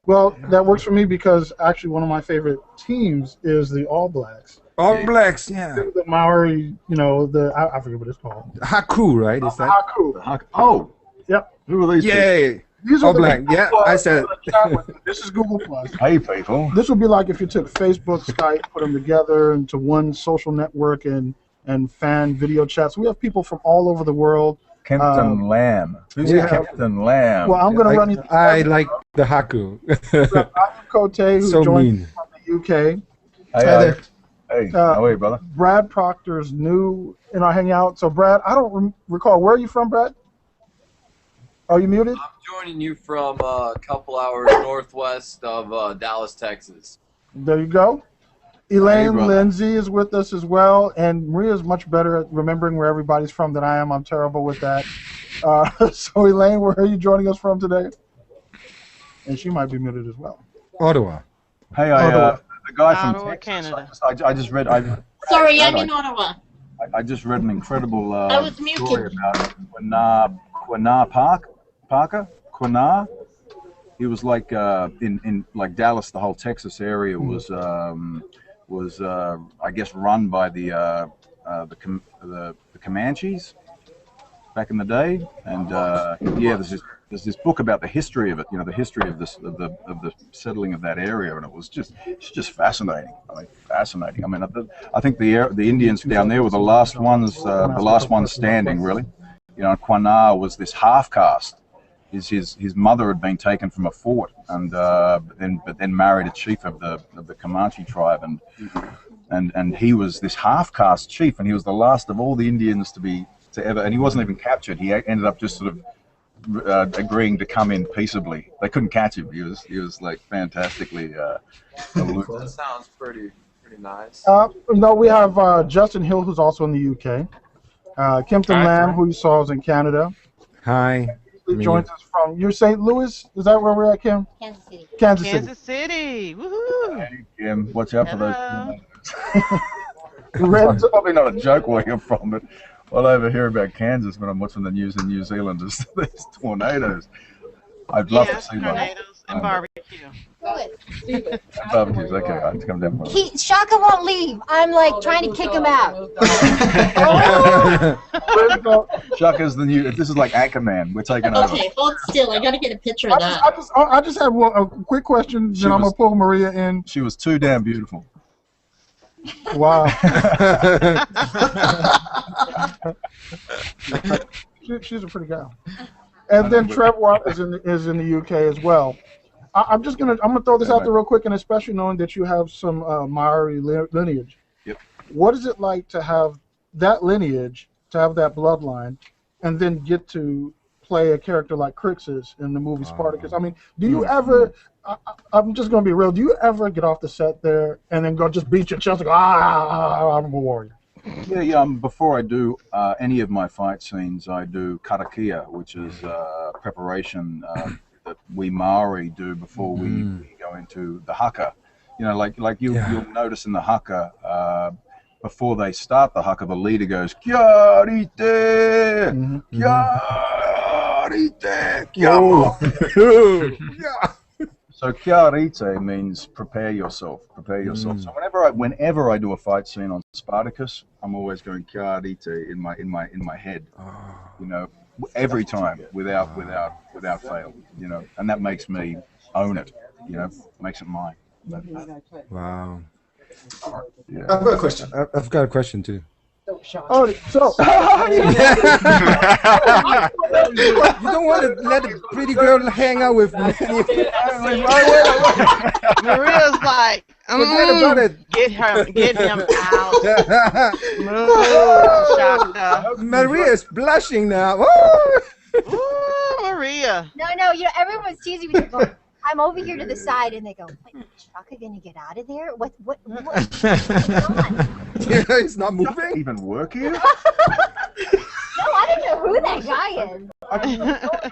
Well, that works for me because actually one of my favorite teams is the All Blacks. All Blacks, yeah. The Maori, I forget what it's called. Haku, right? Is that? Haku. Oh. Yep. Who are these? Yay. These All are the Black. people Yeah, I said it. This is Google Plus. Hey, people. This would be like if you took Facebook, Skype, put them together into one social network and fan video chats. We have people from all over the world. Captain Lamb. Who's Captain Lamb? Well, I'm going to run you. I like the Haku. Kote, who So joined mean. from the UK. Hey, how are you, brother? Brad Proctor's new in our Hangout. So, Brad, I don't recall. Where are you from, Brad? Are you muted? I'm joining you from a couple hours northwest of Dallas, Texas. There you go. Elaine Lindsay is with us as well, and Maria's much better at remembering where everybody's from than I am. I'm terrible with that. So, Elaine, where are you joining us from today? And she might be muted as well. Ottawa. Hey, the guy from Texas. Canada. I just read. Sorry, I'm in Ottawa. I just read an incredible I was story muted. about Parker. Quanah. He was like in like Dallas. The whole Texas area was I guess run by the Comanches back in the day, and there's this book about the history of it. The history of the settling of that area, and it's just fascinating. Fascinating. I think the Indians down there were the last ones standing, really. And Quanah was this half caste. His mother had been taken from a fort, and but then married a chief of the Comanche tribe, and he was this half caste chief, and he was the last of all the Indians to ever, and he wasn't even captured. He ended up just sort of agreeing to come in peaceably. They couldn't catch him. He was like fantastically. That sounds pretty nice. No, we have Justin Hill, who's also in the UK. Kempton Lamb, who you saw is in Canada. Hi. He joins us from St. Louis. Is that where we're at, Kim? Kansas City. Kansas City. Kansas City. Woohoo! Hey, Kim, watch out for those. Red It's probably not a joke where you're from, but all I ever hear about Kansas when I'm watching the news in New Zealand is there's tornadoes. I'd love to see one. Tornadoes and barbecue. Stupid. Barbecues, okay, I have to come down. Shaka won't leave. I'm like trying to kick him out. Shaka's the new. This is like Anchorman. We're taking over. Okay, hold still. I gotta get a picture of that. I just have a quick question, then I'm gonna pull Maria in. She was too damn beautiful. Wow. She's a pretty gal. And then Trevor is in the UK as well. I'm gonna throw this out there real quick, and especially knowing that you have some Maori lineage. Yep. What is it like to have that lineage, to have that bloodline, and then get to play a character like Crixus in the movie Spartacus? I mean, do you ever? I'm just gonna be real. Do you ever get off the set there and then go just beat your chest and go, I'm a warrior? Yeah. Before I do any of my fight scenes, I do karakia, which is preparation that we Maori do before we go into the haka. You know, like you'll notice in the haka, before they start the haka, the leader goes kia rite, kia rite, kia. So kia rite means prepare yourself. So whenever I do a fight scene on Spartacus, I'm always going kia rite in my head. You know, every time without fail. You know, and that makes me own it. You know, makes it mine. Wow. Yeah. I've got a question. I've got a question too. Oh, so you don't want to let a pretty girl hang out with me. Maria's like, forget about it. Get him out. Shaka. Maria is blushing now. Ooh, Maria. No, everyone's teasing me. Going, I'm over here to the side, and they go, "Wait, is Shaka gonna get out of there? What He's not moving. Even work here? No, I don't know who that guy is.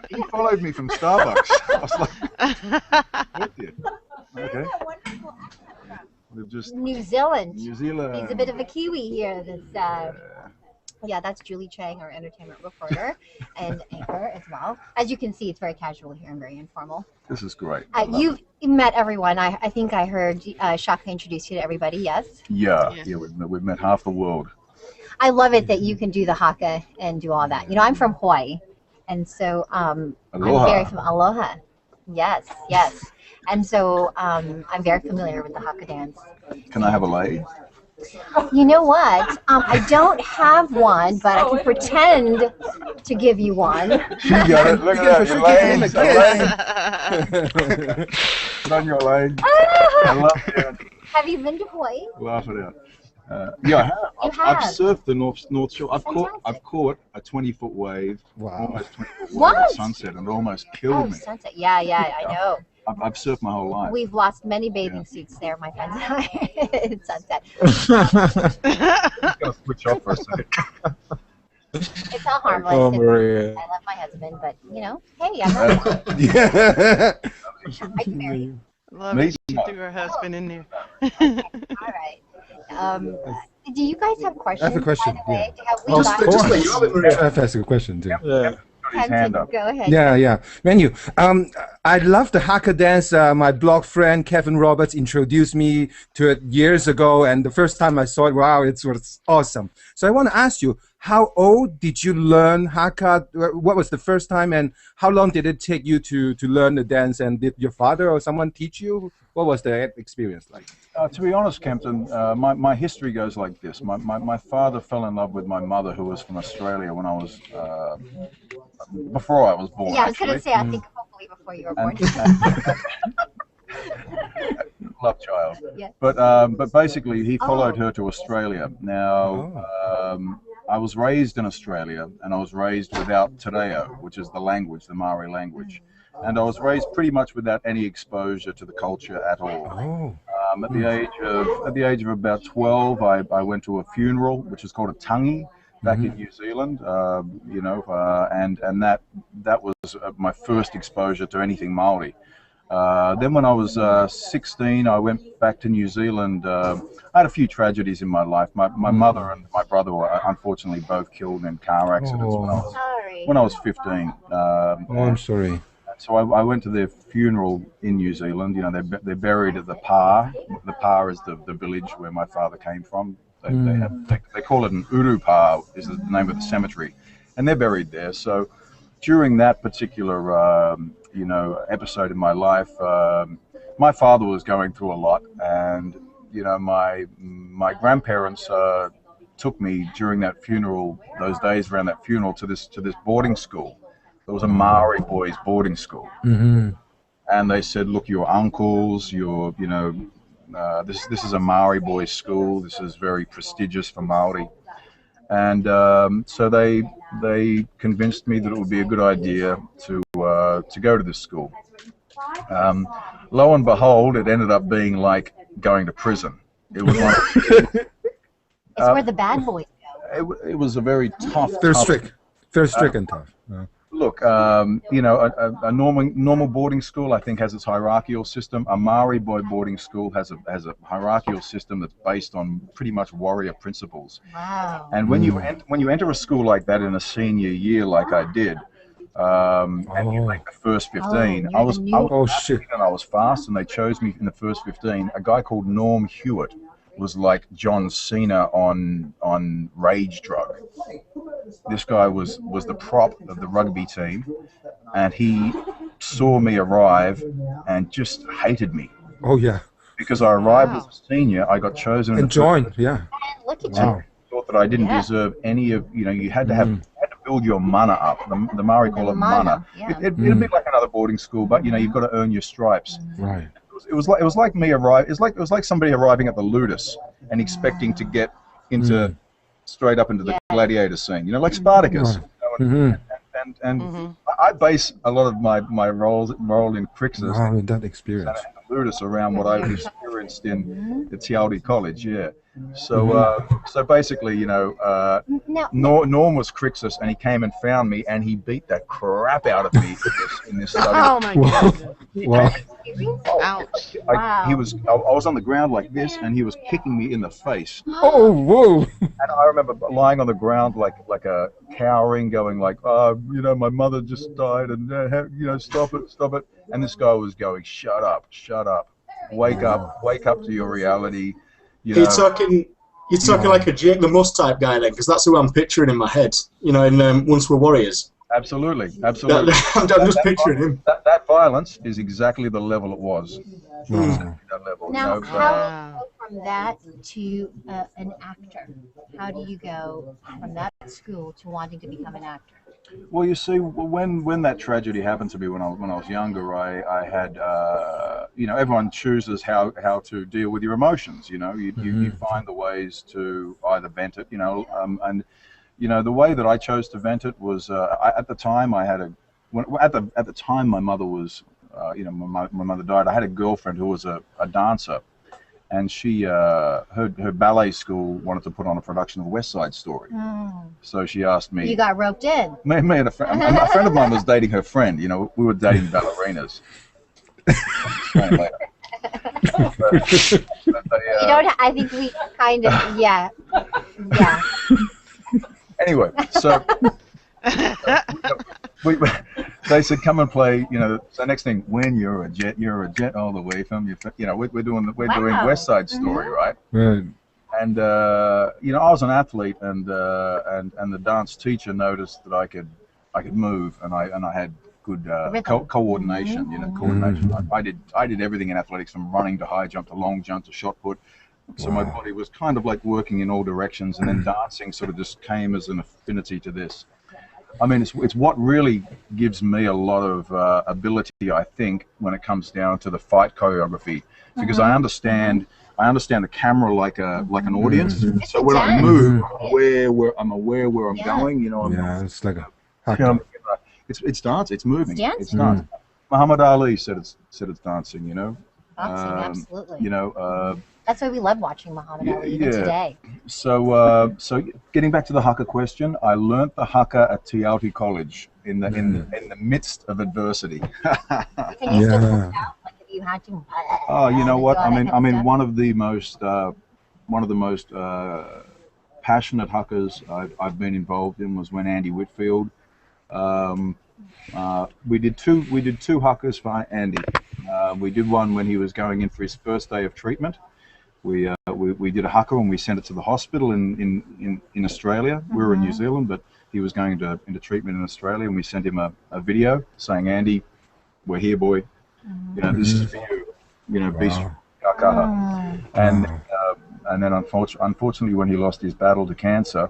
He followed me from Starbucks. I was like, okay. New Zealand. New Zealand. He's a bit of a Kiwi here. That's Julie Chang, our entertainment reporter and anchor as well. As you can see, it's very casual here and very informal. This is great. You've met everyone. I think I heard Shaka introduce you to everybody, yes? Yeah, we've met half the world. I love it that you can do the haka and do all that. You know, I'm from Hawaii, and so I'm very from Aloha. Yes. And so I'm very familiar with the haka dance. Can I have a lei? You know what? I don't have one, but I can pretend to give you one. She got it. Look at that. Put on your leg. I love it. Have you been to Hawaii? Laugh it out. Yeah, I have. I've surfed the North Shore. I've caught a 20-foot wave, almost 20-foot wave at sunset, and it almost killed me. Sunset. Yeah, I know. I've surfed my whole life. We've lost many bathing suits there, my friends and I, at sunset. I'm going to switch off for a second. It's all harmless. Oh, Maria. I love my husband, but, hey, I'm not I can marry you. Love it. She threw her husband in there. All right. Do you guys have questions? I have a question. By the I way? have to ask a question too. Yeah. His hand up. Go ahead. Yeah. Manu, I love the haka dance. My blog friend Kevin Roberts introduced me to it years ago, and the first time I saw it, wow, it was awesome. So I want to ask you, how old did you learn haka? What was the first time, and how long did it take you to learn the dance? And did your father or someone teach you? What was the experience like? To be honest, Kempton, my history goes like this. My father fell in love with my mother, who was from Australia when I was before I was born. Yeah, I was going to say, I think hopefully before you were born. Love child. Yeah. But basically, he followed her to Australia. Now, I was raised in Australia, and I was raised without te reo, which is the language, the Maori language. And I was raised pretty much without any exposure to the culture at all. At the age of about 12, I went to a funeral, which is called a tangi, back in New Zealand. And that was my first exposure to anything Maori. Then when I was 16, I went back to New Zealand. I had a few tragedies in my life. My mother and my brother were unfortunately both killed in car accidents when I was 15. I'm sorry. So I went to their funeral in New Zealand. You know, they're buried at the Pa. The Pa is the village where my father came from. They call it an Urupa, is the name of the cemetery, and they're buried there. So during that particular episode in my life, my father was going through a lot, and my grandparents took me during that funeral, those days around that funeral, to this boarding school. There was a Maori boys boarding school, and they said, "Look, your uncles, this is a Maori boys school. This is very prestigious for Maori." And so they convinced me that it would be a good idea to go to this school. Lo and behold, it ended up being like going to prison. It was it's where the bad boys go. It was a very tough. They're strict. They're strict and tough. Yeah. Look, a normal boarding school, I think, has its hierarchical system. A Maori boy boarding school has a hierarchical system that's based on pretty much warrior principles. Wow. And when you enter a school like that in a senior year, like I did, and you make the first 15, I was fast, and they chose me in the first 15. A guy called Norm Hewitt was like John Cena on rage drug. This guy was the prop of the rugby team, and he saw me arrive and just hated me. Oh yeah. Because I arrived as a senior, I got chosen. And joined, yeah. Look at you. Thought that I didn't deserve any of, you had to build your mana up. The Maori call it mana. Yeah. It'd be like another boarding school, but you've got to earn your stripes. Right. It was like me arriving. It was like somebody arriving at the Ludus and expecting to get into straight up into the gladiator scene. Like Spartacus. And I base a lot of my role in Crixus that experience. And Ludus around what I've experienced in the Te Aute College. Yeah. So basically, Norm was Crixus, and he came and found me, and he beat the crap out of me in this study. Oh my God! Wow. Ouch! I was on the ground like this, and he was kicking me in the face. Oh, whoa! And I remember lying on the ground like a cowering, going like, my mother just died, and stop it. And this guy was going, shut up, wake up to your reality. You're talking like a Jake the Muss type guy then, because that's who I'm picturing in my head. In Once We're Warriors. Absolutely. I'm just picturing him. That violence is exactly the level it was. Now, how do you go from that to an actor? How do you go from that school to wanting to become an actor? Well, you see, when that tragedy happened to me when I was younger, I had everyone chooses how to deal with your emotions. You find the ways to either vent it, and the way that I chose to vent it was at the time at the time my mother was my mother died. I had a girlfriend who was a dancer, and she her ballet school wanted to put on a production of West Side Story. So she asked me. You got roped in. Me and a friend of mine was dating her friend. We were dating ballerinas. I think we kind of yeah. Anyway, so they said, come and play. So next thing, when you're a jet all the way from we're doing West Side Story, right? Right. And I was an athlete, and the dance teacher noticed that I could move, and I had good coordination. Coordination. I did everything in athletics, from running to high jump to long jump to shot put. So my body was kind of like working in all directions, and then dancing sort of just came as an affinity to this. I mean, it's what really gives me a lot of ability, I think, when it comes down to the fight choreography, because I understand the camera like an audience. So when I move, I'm aware where I'm going. It's like a. It's dance. It's moving. It's dance. Muhammad Ali said it's dancing. Boxing, absolutely. That's why we love watching Muhammad Ali even today. So getting back to the haka question, I learnt the haka at Te Aute College, in the midst of adversity. Can you still pull it out? Like if you had to? Oh, you know what? I mean, one of the most passionate huckers I've been involved in was when Andy Whitfield. We did two huckers for Andy. We did one when he was going in for his first day of treatment. We did a hucker and we sent it to the hospital in Australia. We were in New Zealand, but he was going into treatment in Australia, and we sent him a video saying, "Andy, we're here, boy. You know, this is for you. You know, be strong." And then unfortunately, when he lost his battle to cancer,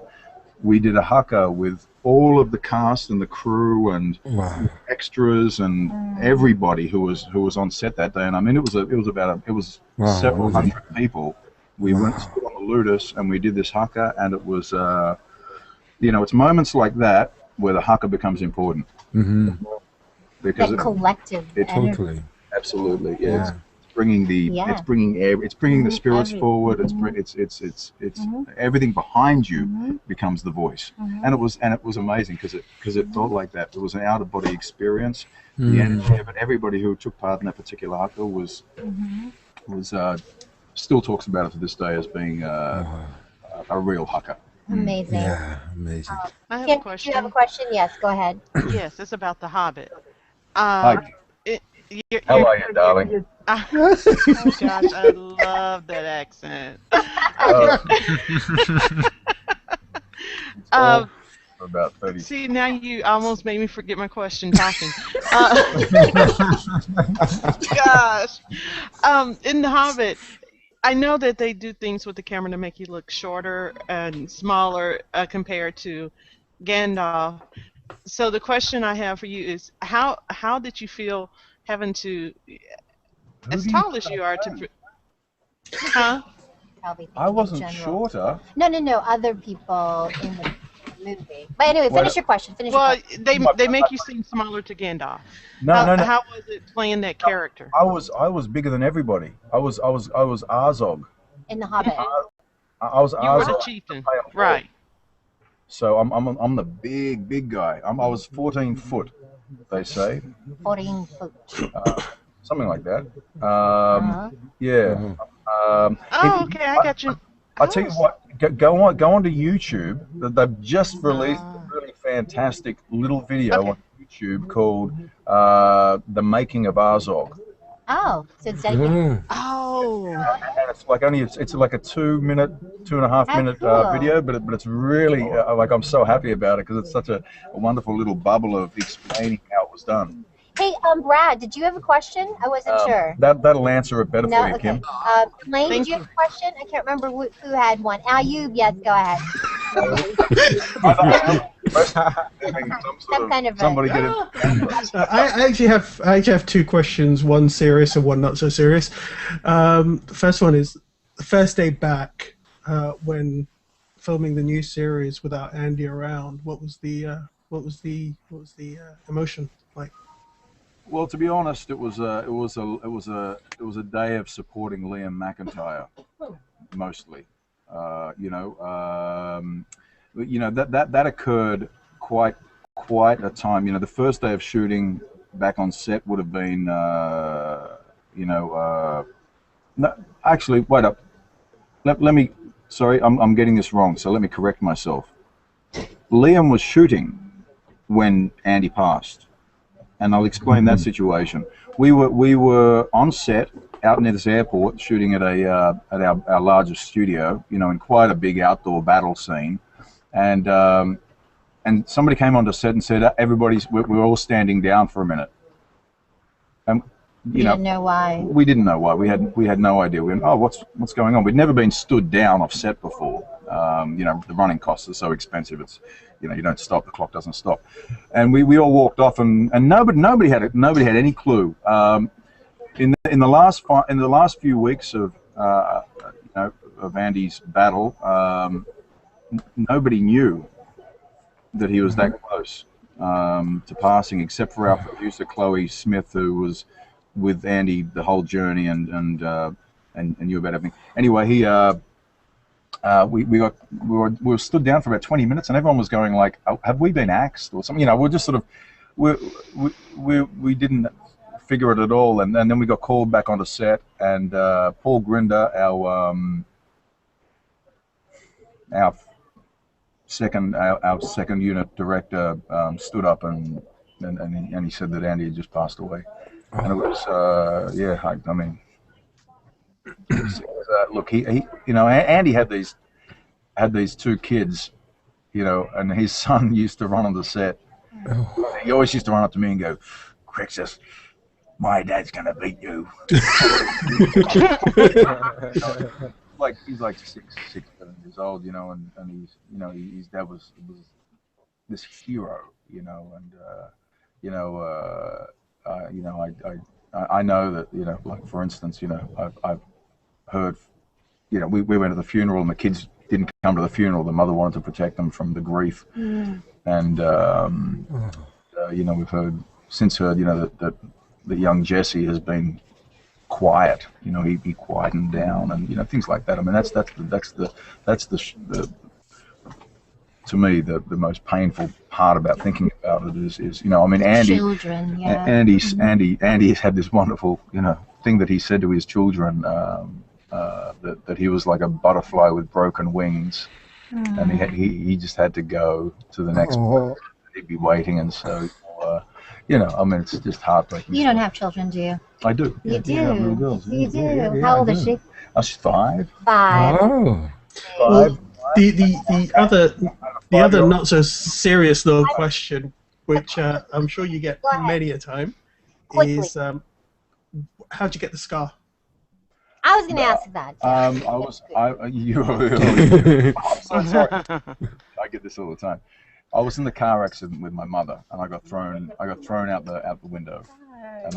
we did a hucker with all of the cast and the crew and extras and everybody who was on set that day. And I mean, it was several hundred people. We went on the Ludus and we did this hucker, and it was you know, it's moments like that where the hucker becomes important. Because that collective totally, absolutely, yeah. It's bringing the spirits forward. It's everything behind you becomes the voice, and it was amazing because it felt like that. It was an out of body experience. The energy of it. Everybody who took part in that particular hucker was still talks about it to this day as being a real hucker. Amazing. Yeah, amazing. I have a question. Do you have a question? Yes, go ahead. Yes, it's about The Hobbit. Hi. How are you, darling? Oh gosh, I love that accent. For about 30. See, now you almost made me forget my question talking. Gosh. In The Hobbit, I know that they do things with the camera to make you look shorter and smaller compared to Gandalf. So the question I have for you is, how did you feel having to, as tall as you are, to, huh? I wasn't shorter. No, other people in the movie. But anyway, finish your question. Well, they make you seem smaller to Gandalf. No. How was it playing that character? I was bigger than everybody. I was Arzog. In The Hobbit. I was Arzog. You were the chieftain, right? So I'm the big guy. I was 14 foot, they say. 14 foot. Something like that. Yeah. Okay, I got you. I'll tell you what. Go onto YouTube. They've just released a really fantastic little video on YouTube called "The Making of Arzog." Oh, so it's dedicated. And it's like it's like a 2.5 minute video, but it's really like I'm so happy about it because it's such a wonderful little bubble of explaining how it was done. Hey, Brad, did you have a question? I wasn't sure. That'll answer it better for you, Kim. Lane, did you have a question? I can't remember who had one. Ayub, yes, go ahead. Somebody get it. I actually have two questions, one serious and one not so serious. The first one is the first day back when filming the new series without Andy around. What was the emotion like? Well, to be honest, it was a day of supporting Liam McIntyre, mostly. That occurred quite a time. You know, the first day of shooting back on set would have been, no, actually, wait up. Let me. Sorry, I'm getting this wrong. So let me correct myself. Liam was shooting when Andy passed. And I'll explain that situation. We were on set out near this airport shooting at our largest studio, you know, in quite a big outdoor battle scene, and somebody came onto set and said we're all standing down for a minute. And you didn't know why. We didn't know why. We had no idea. We went, oh, what's going on? We'd never been stood down off set before. You know, the running costs are so expensive. It's, you know, you don't stop, the clock doesn't stop, and we all walked off, and nobody had any clue. In the last few weeks of of Andy's battle, nobody knew that he was that close to passing, except for our producer Chloe Smith, who was with Andy the whole journey and knew about everything. Anyway, we were stood down for about 20 minutes, and everyone was going like, oh, "Have we been axed or something?" You know, we're just sort of we didn't figure it at all, and then we got called back onto set, and Paul Grinder, our second unit director, stood up and he said that Andy had just passed away, and it was yeah, I mean. Look, he you know, Andy had these two kids, you know, and his son used to run on the set. He always used to run up to me and go, "Crixus, my dad's gonna beat you." Like he's like 7 years old, you know, and he's, you know, his dad was this hero, you know, and you know, I know that, you know, like for instance, you know, I've heard, you know, we went to the funeral and the kids didn't come to the funeral. The mother wanted to protect them from the grief, and you know, we've since heard, you know, that young Jesse has been quiet. You know, he quietened down, and you know, things like that. I mean, that's the to me the most painful part about thinking about it is you know, I mean, Andy, children, yeah. Andy has had this wonderful, you know, thing that he said to his children, that he was like a butterfly with broken wings, and he just had to go to the next place. He'd be waiting, and so you know, I mean, it's just heartbreaking. You don't have children, do you? I do. You do. Yeah, little girls. You do. Yeah, How old is she? She's 5. 5. Oh. 5. The other not so serious though question, which I'm sure you get many a time, is how'd you get the scar? I was going to ask that. I'm so sorry. I get this all the time. I was in the car accident with my mother, and I got thrown out the window. And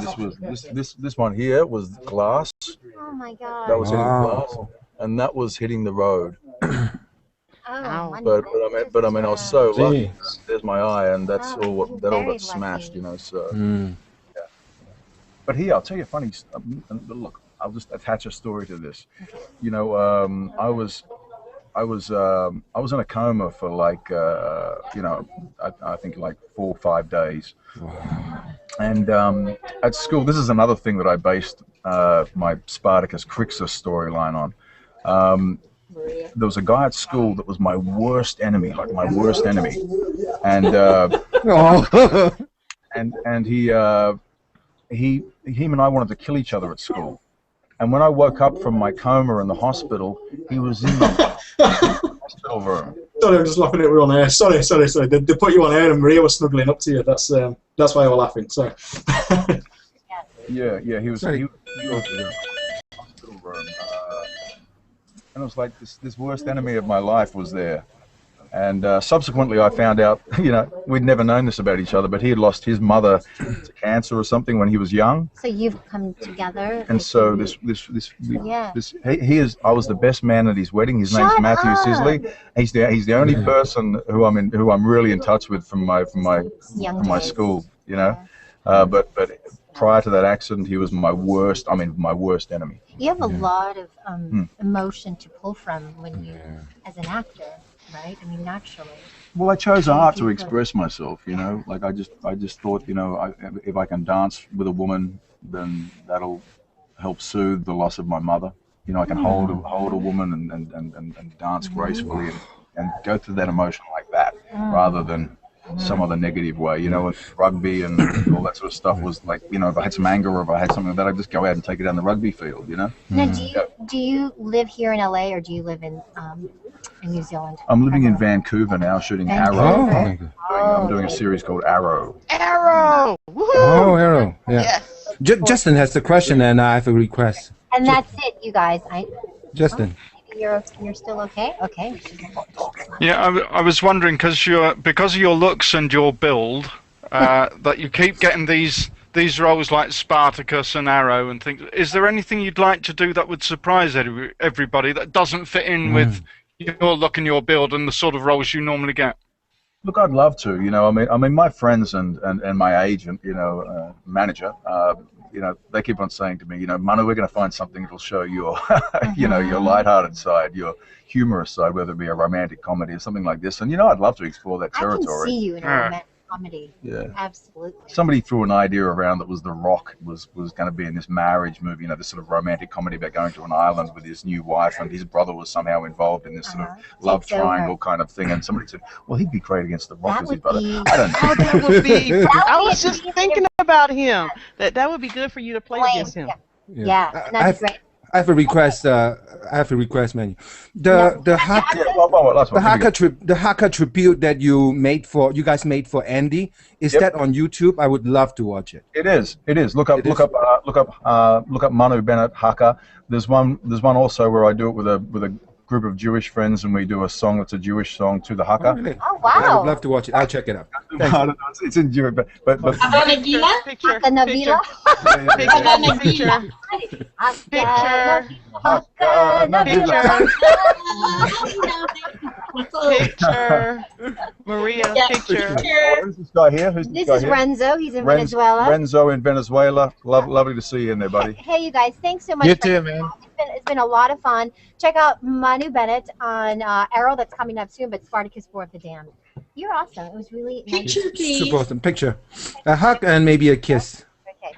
this one here was glass. Oh my God. That was hitting glass, and that was hitting the road. Oh, but I mean, I was so lucky. There's my eye, and that's all got smashed, you know. So, yeah. But here, I'll tell you a funny. Look, I'll just attach a story to this. You know, I was in a coma for like you know, I think like 4 or 5 days. Wow. And at school, this is another thing that I based my Spartacus Crixus storyline on. There was a guy at school that was my worst enemy, and and him and I wanted to kill each other at school. And when I woke up from my coma in the hospital, he was in the hospital room. Sorry, I'm just laughing at you on air. Sorry. They put you on air and Maria was snuggling up to you. That's why I was laughing. Sorry. Yeah, he was in the hospital room. And it was like this worst enemy of my life was there. And subsequently, I found out, you know, we'd never known this about each other, but he had lost his mother to cancer or something when he was young. So you've come together. And so I was the best man at his wedding. His name's Matthew Sisley. He's the only person who I'm really in touch with from my school, you know. But prior to that accident, he was my worst enemy. You have a lot of emotion to pull from when you, as an actor. Right? I mean, naturally. Well, I chose art to express myself, you know. Like I just thought, you know, if I can dance with a woman, then that'll help soothe the loss of my mother. You know, I can hold a woman and dance gracefully and go through that emotion like that, rather than some other negative way. You know, rugby and all that sort of stuff was like, you know, if I had some anger or if I had something like that, I'd just go out and take it down the rugby field, you know. Now, do you live here in LA or do you live in New Zealand? I'm living in Vancouver now, shooting Arrow. I'm doing a series called Arrow. Arrow! Woohoo! Oh, Arrow! Yeah. Yes. Justin has the question, and I have a request. And that's it, you guys. Justin. You're still okay? Okay. Yeah, I was wondering because of your looks and your build, that you keep getting these roles like Spartacus and Arrow and things. Is there anything you'd like to do that would surprise everybody that doesn't fit in with your look and your build and the sort of roles you normally get? Look, I'd love to. You know, I mean, my friends and my agent, you know, manager, they keep on saying to me, Manu, we're going to find something that'll show your, your lighthearted side, your humorous side, whether it be a romantic comedy or something like this. And I'd love to explore that territory. I can see you in a romantic comedy. Yeah, absolutely. Somebody threw an idea around that was The Rock was going to be in this marriage movie, this sort of romantic comedy about going to an island with his new wife, and his brother was somehow involved in this sort of love triangle kind of thing. And somebody said, "Well, he'd be great against The Rock as his brother." I don't know. Oh, that would be. I was just thinking about him. That would be good for you to play against him. Yeah, that'd be great. I have a request. Menu. The Haka tribute that you guys made for Andy. Is that on YouTube? I would love to watch it. It is. Look up Manu Bennett Haka. There's one also where I do it with a group of Jewish friends, and we do a song that's a Jewish song to the Haka. Oh, really? Oh, wow. I would love to watch it. I'll check it out. No, it's in Jewish, but Picture. Maria, picture. Who's this guy here? This is Renzo. He's in Venezuela. Renzo in Venezuela. Lovely to see you in there, buddy. Hey, you guys. Thanks so much. You too, man. It's been a lot of fun. Check out Manu Bennett on Arrow. That's coming up soon, but Spartacus War of the Damned. You're awesome. It was really nice. Super awesome. Picture. A hug and maybe a kiss. Okay.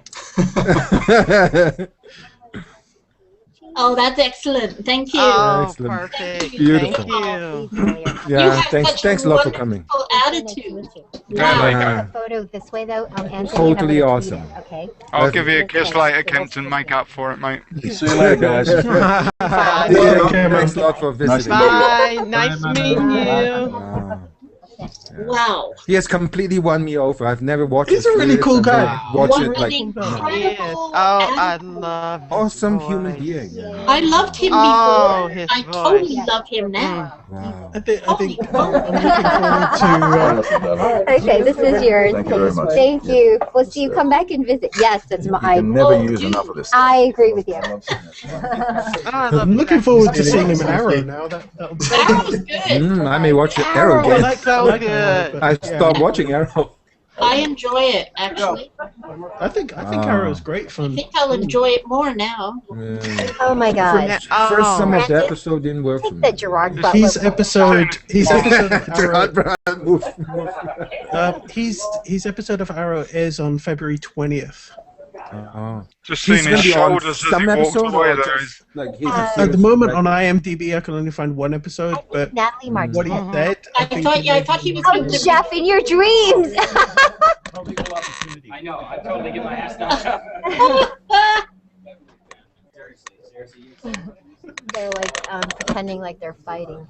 Oh, that's excellent. Thank you. Oh, excellent. perfect. Beautiful. Thank you. Yeah, thanks a lot for coming. Attitude. Wow. Photo this way though. Totally awesome. Okay. I'll give you a kiss later, Kent, and make up for it, mate. See you later, guys. Thanks a lot for visiting. Bye. Nice meeting you. Wow. He has completely won me over. I've never watched. He's a really cool guy. Watch it like Oh, I love his awesome voice. human being. I loved him Oh, before. his I voice. totally love him now. Wow. I think I'm looking forward to. Okay, this is yours. Thank you very much. Thank you. We'll see you. Come back and visit. Yes, that's You my. can never use enough of this. I agree with you. I'm looking forward to seeing him in Arrow now. That'll be That was good. I may watch Arrow again. So good. I stopped watching Arrow. I enjoy it, actually. I think Arrow's great I fun. think I'll enjoy it more now. Oh my God. First, some of the episode didn't work for me. That Gerard Butler. He's episode of Gerard Arrow. Brown, move. His episode of Arrow is on February 20th. Just He's seeing his gonna be on shoulders as he some walks episode away or there. just, like, he's a At the serious moment on writer? IMDb, I can only find one episode, but Natalie Martinez. what he said, I thought he was Oh, going to Jeff, in your dreams. I know. I totally get my ass knocked out. They're like pretending like they're fighting.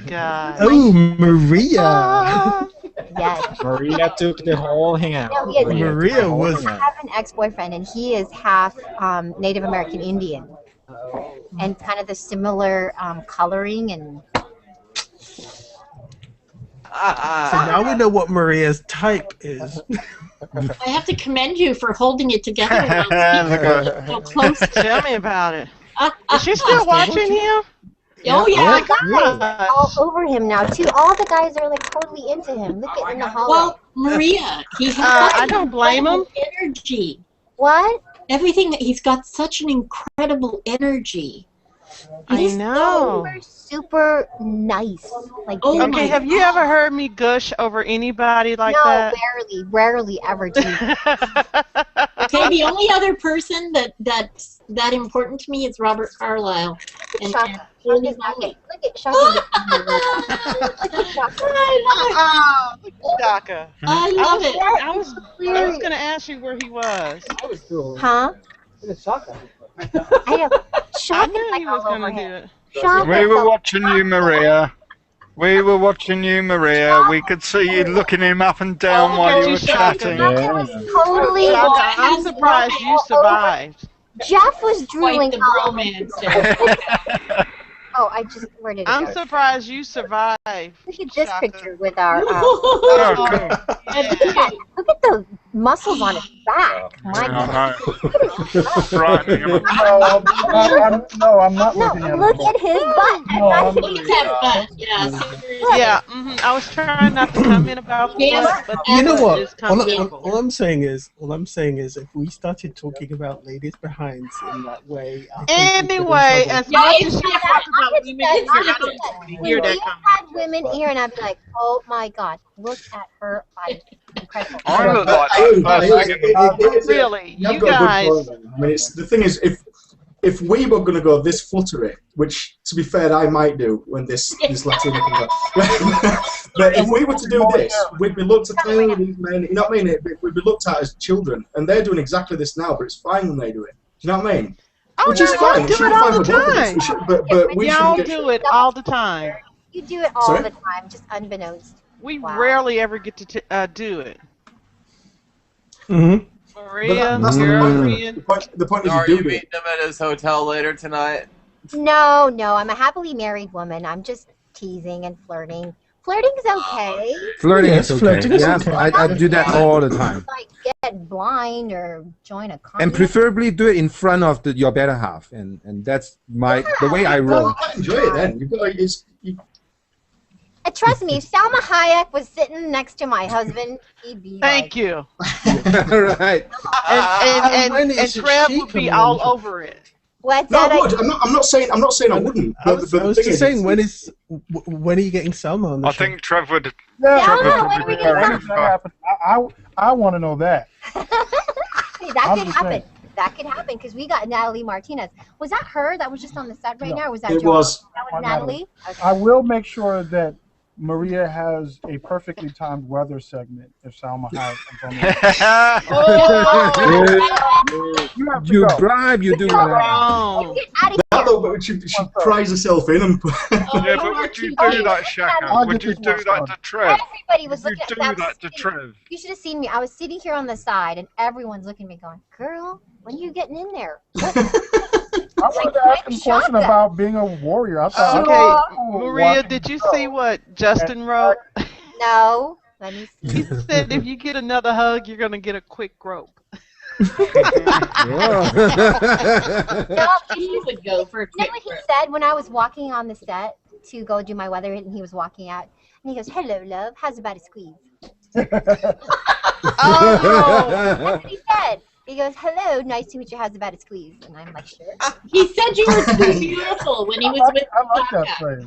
God. oh, Maria. Yes. Maria took the whole hangout. No, he is. Maria was. I have an ex-boyfriend, and he is half Native American Indian, and kind of the similar coloring and. So now we know what Maria's type is. I have to commend you for holding it together. So close. Tell me about it. Is she still watching him? Oh yeah. Guys all over him now too. All the guys are like totally into him. Look at in the hallway. Well, Maria, he has I don't blame him. Energy. What? Everything that he's got such an incredible energy. I know. Super nice. Like Oh Okay, my have you ever heard me gush over anybody like no, that? rarely ever do. Okay, the only other person that's that important to me is Robert Carlyle. And Look at Shaka. Look at Shaka. I love it. I was going to ask you where he was. Huh? I know. Shaka knew he was going to do it. We were watching you, Maria. We were watching you, Maria. We could see you looking him up and down while you were chatting. Totally. Shaka, I'm surprised you survived. Jeff was drooling. Quite the romance there. Oh, where did it I'm go? surprised you survived. Look at this picture with our. Oh, Yeah. Look at the muscles on his back. My God. Frightening him. No, I'm not looking at Look at his butt. Look at that butt. Yeah, see, Yeah, I was trying not to comment about butt, but You know what? it's commendable. All I'm saying is, if we started talking about ladies' behinds in that way, I think Anyway, we'd get in as trouble. much as she talks about women here, I don't want to hear that You had women here, and I'd be like, "Oh my God, look at her body, incredible." I look like that first thing in the morning. Really, You've you got a guys. good point, man. I mean, the thing is, if we were going to go this fluttery, which, to be fair, I might do when this Latina comes out. But if we were to do this, we'd be looked at, these men, you know what I mean? We'd be looked at as children, and they're doing exactly this now, but it's fine when they do it. Do you know what I mean? Oh, Which is no, fine. y'all do should it be all fine the for both of us. time. We should, but we Y'all shouldn't get do it all the time. You do it all Sorry? the time, just unbeknownst. We rarely ever get to do it. Mm-hmm. Maria, that's Korean. the point is Are you you do it. meeting him at his hotel later tonight? No, I'm a happily married woman. I'm just teasing and flirting. Flirting's okay. Flirting Yes, is okay. flirting is Yes, okay. I do that all the time. Like get blind or join a And preferably do it in front of your better half, and that's the way I roll. I enjoy it then. You've got Trust me, if Salma Hayek was sitting next to my husband, he'd be Thank you. Right. And Trev would be all over it. What's No, that? I would. I'm not saying I wouldn't. I But was the thing just is, saying, when are you getting Selma on the I show? think Trev would. Yeah, Trev would when are probably we be gonna very when does that happen? I want to know that. See, that I'm could just happen. saying. That could happen because we got Natalie Martinez. Was that her that was just on the set right No. now? Or was that It Joanne? was. That was Natalie? Okay. I will make sure that Maria has a perfectly timed weather segment if Salma Hayek comes on. You bribe, you do whatever. Oh. Get out of that here. though, but she pries herself in and. Yeah, but would you do that, Shaka? Would you do that to Trev? Everybody was Would you looking do that to Trev? You should have seen me. I was sitting here on the side, and everyone's looking at me going, "Girl, when are you getting in there?" I wanted to ask him a question about being a warrior. I thought, Okay, Maria, did you see what Justin wrote? No. Let me see. He said if you get another hug, you're going to get a quick rope. No, He would go for a you know quick what he trip. said when I was walking on the set to go do my weather, and he was walking out, and he goes, "Hello, love. How's about a squeeze?" Oh, That's what he said. He goes, "Hello, nice to meet you. How's about a squeeze?" And I'm like, "Sure." He said you were too beautiful when he was with I like that Shaka. phrase.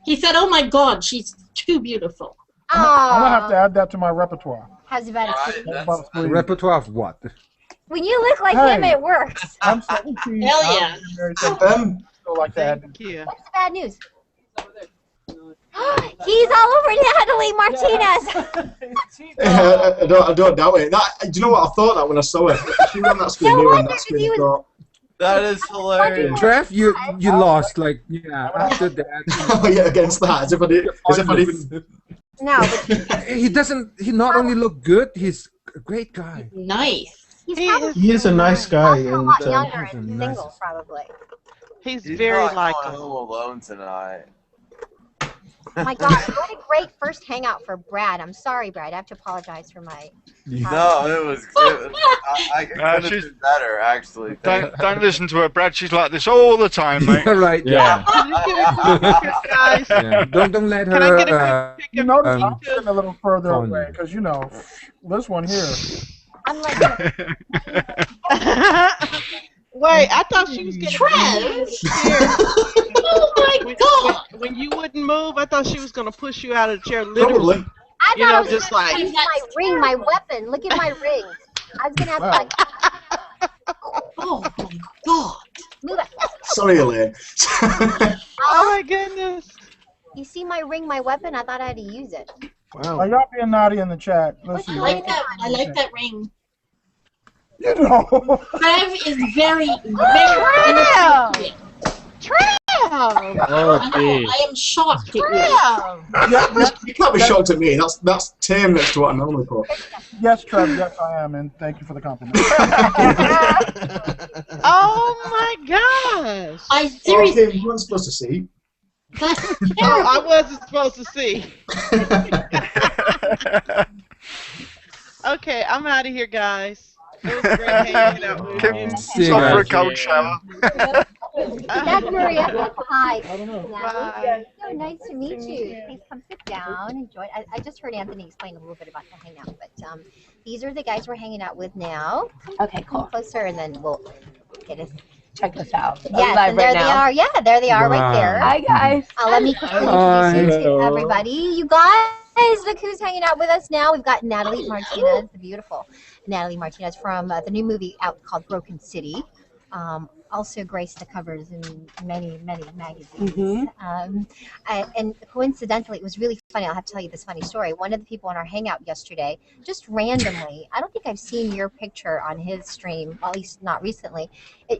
He said, "Oh my God, she's too beautiful." I'm gonna have to add that to my repertoire. How's about a Right, squeeze? that's- About squeeze. Repertoire of what? When you look like Hey. him, it works. I'm 17. Hell I've yeah. been married 17, so like that. thank you. What's the bad news? He's all over Natalie Martinez. I don't doubt it. Do you know what I thought that when I saw it? She was on that screen. No you were on wonder, that 'cause screen. he I thought, That is hilarious. Trev, you lost. Like, yeah, after that. oh yeah, against that, as if I'd even. No, but He doesn't. He not only look good. He's a great guy. Nice. he's He probably is, He is a nice guy, also a and lot younger he's a and nice- single, probably. he's He's very not going likable. home alone tonight. Oh my God, what a great first hangout for Brad. I'm sorry, Brad. I have to apologize for my. No, it was. I could have she's- been better, actually. Don't listen to her, Brad. She's like this all the time, mate. Right. Yeah. Can you get a quick picture, guys? Yeah. Don't let her. Can I get a quick You picture? notice I'm sitting a little further phone away you. because you know this one here. I'm like, Wait, I thought she was getting Trev! here. Oh my God! When you wouldn't move, I thought she was going to push you out of the chair, literally. Probably. I You thought know, I was just gonna like- use my ring, my weapon. Look at my ring. I was gonna have to like Oh my God! move it. Sorry, Elaine. Oh my goodness. You see my ring, my weapon? I thought I had to use it. Are y'all being naughty in the chat? Let's see. I like that. I like that ring. You know. Trev is very, very inappropriate. Trev! Oh, geez. I am shocked at you. Trev! You can't be shocked at me. That's tame next to what I normally put. Yes, Trev. Yes, I am, and thank you for the compliment. Oh my gosh. I Oh, seriously. Kim, you weren't supposed to see. That's Oh, terrible. I wasn't supposed to see. Okay, I'm out of here, guys. It was great hanging out with Kim, you. See you off for a guys. cold shower. That's Maria. Hi. I don't know. Natalie. So nice to meet you. Please come sit down. Enjoy. I just heard Anthony explain a little bit about the hangout, but these are the guys we're hanging out with now. Okay, cool. Come closer, and then we'll get us. Check this out. Yes, and there they are. Yeah, there they are right there. Hi, guys. Let me quickly introduce you to everybody. You guys, look who's hanging out with us now. We've got Natalie Martinez, the beautiful Natalie Martinez from the new movie out called Broken City. Also graced the covers in many, many magazines. And coincidentally, it was really funny. I'll have to tell you this funny story. One of the people on our hangout yesterday, just randomly, I don't think I've seen your picture on his stream, at least not recently.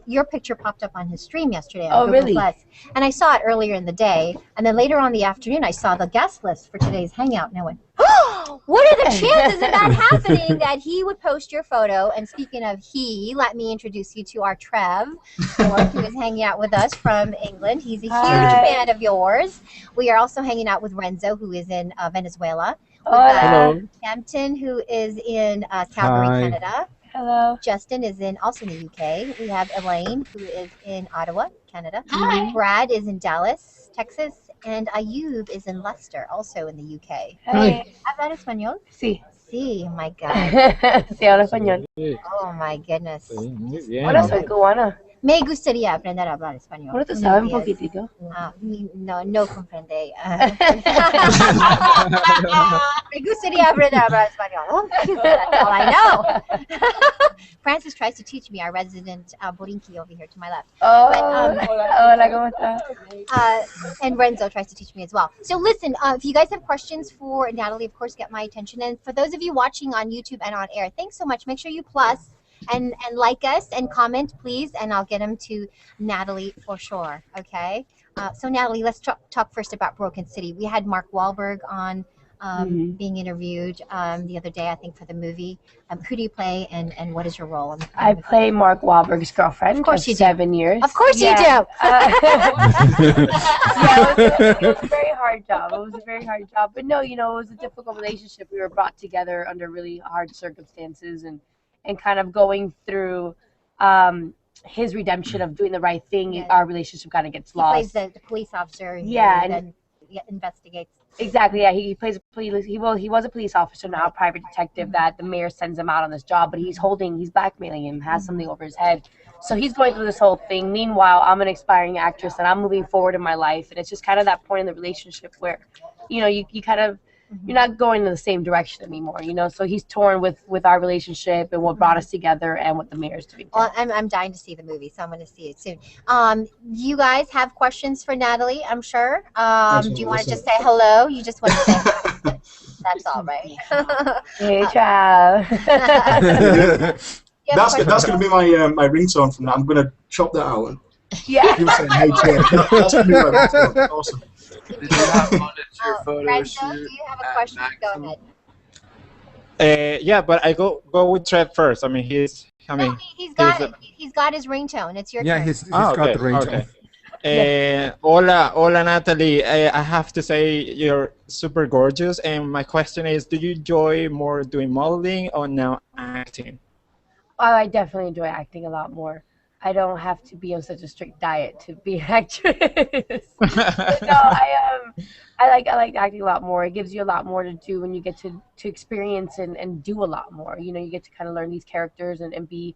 Your picture popped up on his stream yesterday on Google really? Plus. And I saw it earlier in the day. And then later on in the afternoon, I saw the guest list for today's hangout. And I went, oh, what are the chances of that happening, that he would post your photo? And speaking of he, let me introduce you to our Trev, who is hanging out with us from England. He's a huge fan of yours. We are also hanging out with Renzo, who is in Venezuela. Hello. Hampton, who is in Calgary, Canada. Hello. Justin is also in the UK. We have Elaine, who is in Ottawa, Canada. Hi. Brad is in Dallas, Texas. And Ayub is in Leicester, also in the UK. Hey. ¿Hablar español? Sí. Sí, oh my God. Sí, hablo español. Oh my goodness. Hola, soy cubana. Me gustaría aprender a hablar español. Bueno, tú sabes un poquitito. No comprende. Me gustaría aprender a hablar español. That's all I know. Francis tries to teach me, our resident Borinqui over here to my left. Hola, ¿cómo estás? And Renzo tries to teach me as well. So listen, if you guys have questions for Natalie, of course, get my attention. And for those of you watching on YouTube and on air, thanks so much. Make sure you plus and like us and comment, please, and I'll get them to Natalie for sure. Okay. So Natalie, let's talk first about Broken City. We had Mark Wahlberg on being interviewed the other day, I think, for the movie. Who do you play, and what is your role? I play Mark Wahlberg's girlfriend. Of course you do. 7 years. Of course you do. Yeah, it was a very hard job. It was a very hard job. But no, it was a difficult relationship. We were brought together under really hard circumstances and kind of going through his redemption of doing the right thing. Yeah. Our relationship kind of gets lost. He plays the police officer. Yeah, and then investigates. Exactly. Yeah, he plays a police. He was a police officer, now a private detective that the mayor sends him out on this job, but he's blackmailing him, has something over his head. So he's going through this whole thing. Meanwhile, I'm an aspiring actress and I'm moving forward in my life, and it's just kind of that point in the relationship where, you kind of. You're not going in the same direction anymore, So he's torn with our relationship and what brought us together and what the mayor's doing. Well, I'm dying to see the movie, so I'm going to see it soon. You guys have questions for Natalie, I'm sure. Do you want to just say hello? You just want to say hi. That's all right. Hey, Trav. That's going to be my ringtone from that. I'm going to chop that out. Yeah. You saying, hey, Trav. That's going to be my ringtone. Awesome. Did you have fun at your photo shoot? Do you have a question? Go ahead. Yeah, but I go with Trev first. I mean, he's got it. He's got his ringtone. It's your turn. Yeah, he's got the ringtone. Okay. Hola, Natalie. I have to say you're super gorgeous. And my question is, do you enjoy more doing modeling or now acting? Oh, I definitely enjoy acting a lot more. I don't have to be on such a strict diet to be an actress. But no, I like acting a lot more. It gives you a lot more to do when you get to experience and do a lot more. You get to kind of learn these characters and be,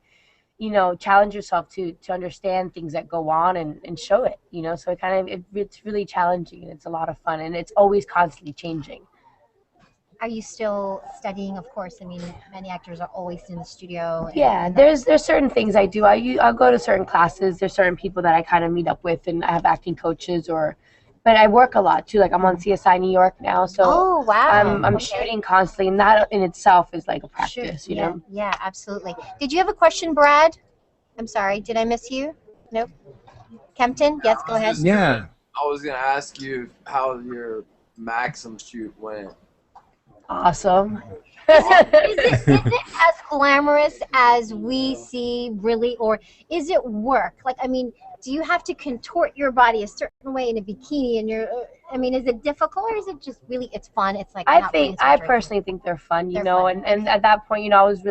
challenge yourself to understand things that go on and show it. So it's really challenging and it's a lot of fun and it's always constantly changing. Are you still studying? Of course. I mean, many actors are always in the studio. Yeah, there's certain things I do. I'll go to certain classes. There's certain people that I kind of meet up with, and I have acting coaches. But I work a lot too. Like I'm on CSI New York now, so oh wow, I'm shooting constantly, and that in itself is like a practice, you know. Yeah, absolutely. Did you have a question, Brad? I'm sorry, did I miss you? Nope. Kempton, yes, go ahead. Yeah. I was gonna ask you how your Maxim shoot went. Awesome. Is it as glamorous as we see, really, or is it work? Like, I mean, do you have to contort your body a certain way in a bikini? And is it difficult, or is it just really, it's fun? It's like I personally think they're fun, you know. And at that point, I was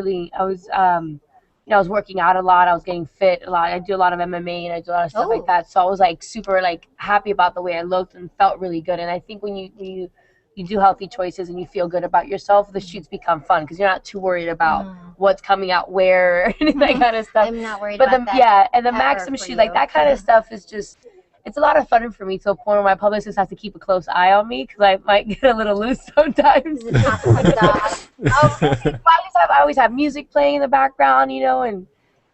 I was working out a lot. I was getting fit a lot. I do a lot of MMA and I do a lot of stuff like that. So I was like super like happy about the way I looked and felt really good. And I think when you do healthy choices and you feel good about yourself, the shoots become fun because you're not too worried about what's coming out where and that kind of stuff. I'm not worried but about that. Yeah, and the Maxim shoot, like that kind of stuff is just, it's a lot of fun for me to a point where my publicist has to keep a close eye on me because I might get a little loose sometimes. I always have music playing in the background, you know, and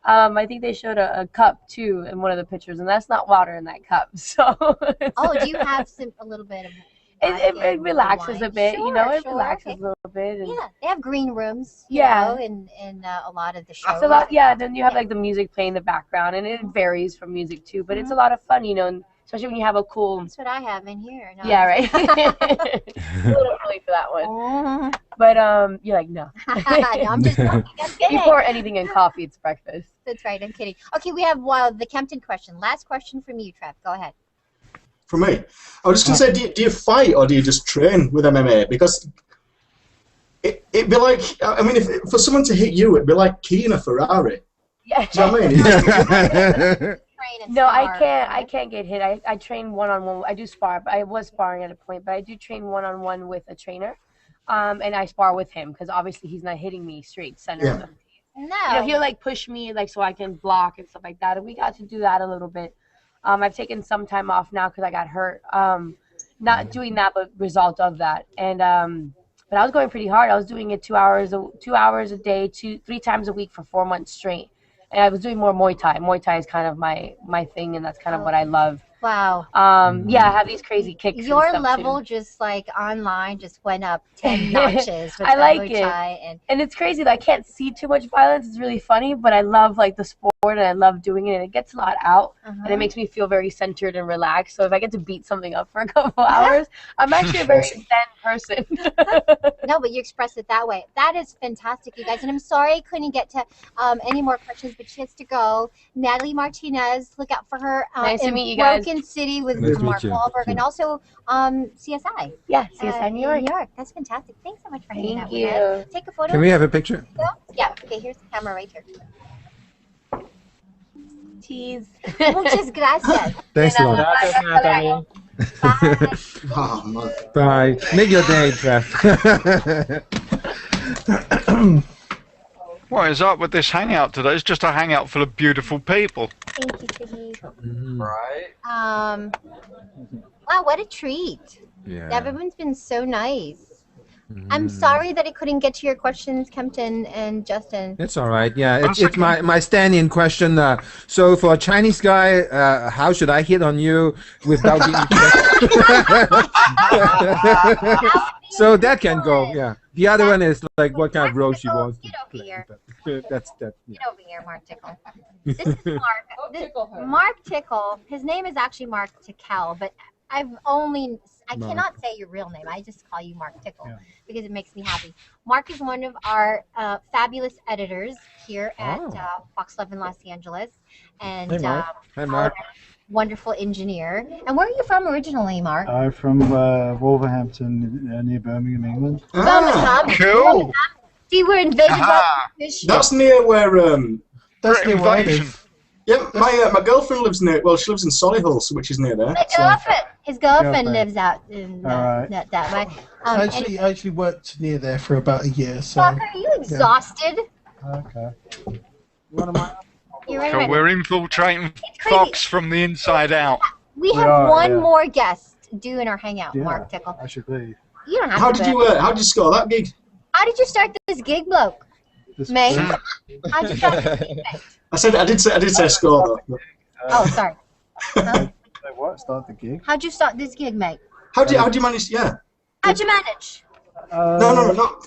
I think they showed a cup too in one of the pictures, and that's not water in that cup. So. Do you have a little bit of? It relaxes a bit, sure, you know. It sure, relaxes a little bit. And yeah, they have green rooms, you Yeah. know, in a lot of the shows. So then you have like the music playing in the background, and it varies from music too. But it's a lot of fun, you know, and especially when you have a cool. That's what I have in here. No, Yeah, right. A little early for that one. But you're like no. No, I'm just joking. I'm kidding. You pour anything in coffee, it's breakfast. That's right. I'm kidding. Okay, we have the Kempton question. Last question from you, Trev. Go ahead. For me, I was just going to say, do you fight or do you just train with MMA? Because it'd be like, I mean, for someone to hit you, it'd be like keying a Ferrari. Yeah. Do you know what I mean? No, I can't get hit. I train one-on-one. I do spar, but I was sparring at a point, but I do train one-on-one with a trainer, and I spar with him because obviously he's not hitting me straight center. Yeah. No. You know, he'll like push me like so I can block and stuff like that, and we got to do that a little bit. I've taken some time off now because I got hurt. Not doing that, but result of that. And but I was going pretty hard. I was doing it 2 hours a day, 3 times a week for 4 months straight. And I was doing more Muay Thai. Muay Thai is kind of my thing, and that's kind of what I love. Wow. Yeah, I have these crazy kicks. Your and stuff level too. just like online just went up 10 notches. With I like Muay Thai and it's crazy that I can't see too much violence. It's really funny, but I love like the sport and I love doing it, and it gets a lot out, and it makes me feel very centered and relaxed. So if I get to beat something up for a couple hours, I'm actually a very zen person. No, but you express it that way. That is fantastic, you guys. And I'm sorry I couldn't get to any more questions, but she has to go. Natalie Martinez, look out for her. Nice to in meet you guys. Broken City with Nice to Mark meet you. Wahlberg, and also CSI. Yeah, CSI New York. New York. That's fantastic. Thanks so much for hanging Thank out you. with us. Take a photo. Can we have a picture? Yeah. Okay, here's the camera right here. Cheese. Muchas gracias. Thanks a lot. Gracias, Natalie. Oh, man. Bye. Make your day, Trev. What is up with this hangout today? It's just a hangout full of beautiful people. Thank you, Siggy. Right? Wow, what a treat. Yeah. Everyone's been so nice. I'm sorry that I couldn't get to your questions, Kempton and Justin. It's all right. Yeah, it's my stand-in question. So for a Chinese guy, how should I hit on you without being? So that can go. Yeah. The other one is like what kind of role she wants to play. That's that. Yeah. Get over here, Mark Tickle. This is Mark. Mark Tickle. His name is actually Mark Tickle, but I cannot say your real name. I just call you Mark Tickle because it makes me happy. Mark is one of our fabulous editors here at Fox 11 Los Angeles, and Hey, Mark. Hi, Mark. Wonderful engineer. And where are you from originally, Mark? I'm from Wolverhampton, near Birmingham, England. Birmingham. Cool. See, we're invaded by this show. That's near where That's near where I live. Yeah, my girlfriend lives near. Well, she lives in Solihull, which is near there. His girlfriend lives out in that way. I actually worked near there for about a year. So. Mark, are you exhausted? Okay. What am I? You're right. So we're infiltrating Fox from the inside out. We have one more guest due in our hangout, Mark Tickle. I should leave. You don't have How to. did you score that gig? How did you start this gig, bloke? May? How'd you start this gig, mate? I did say score. Oh, sorry. Huh? What? Start the gig? How'd you start this gig, mate? How do you manage? Yeah. How'd you manage? No.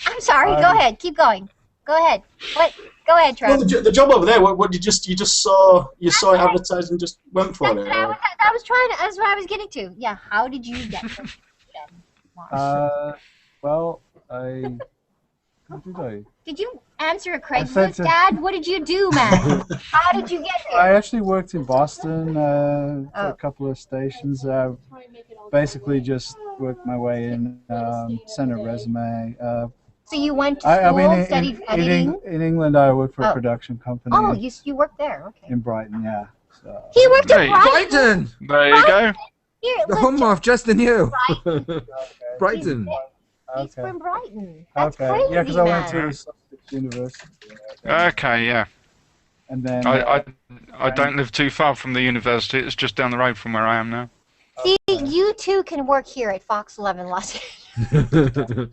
I'm sorry. Go ahead. Keep going. Go ahead. What? Go ahead, Trev. Well, the job over there. What you just saw it advertised and just went for it. That's what I was getting to. Yeah. How did you get to Well, what did I? Did you answer a Craigslist ad? What did you do, man? How did you get here? I actually worked in Boston for a couple of stations. Basically just worked my way in, sent a resume. So So you went to I school, mean, studied editing? in England, I worked for a Oh. production company. Oh, you worked there. Okay. In Brighton, yeah. So. He worked at Brighton. Brighton. There you go. Here, The home of Justin Hugh. Brighton. Brighton. He's from Brighton. That's Okay. crazy, Yeah, because I went man. to Sussex University. Okay, yeah. And then I don't live too far from the university. It's just down the road from where I am now. See, you two can work here at Fox 11 Los Angeles.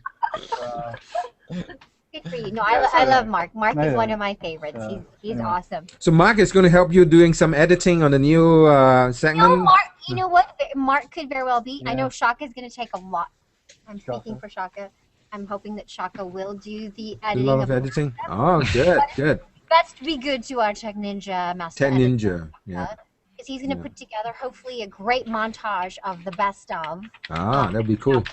Good for you. No, I love Mark. Mark is one of my favorites. He's awesome. So Mark is going to help you doing some editing on the new segment. No, Mark. You know what? Mark could very well be. I know Shaka is going to take a lot. I'm speaking for Shaka. I'm hoping that Shaka will do the A editing. lot of editing. Oh, good, good. Best to be good to our Tech Ninja master. Tech Ninja, yeah. Because he's going to put together, hopefully, a great montage of the best of. Ah, that'd be cool.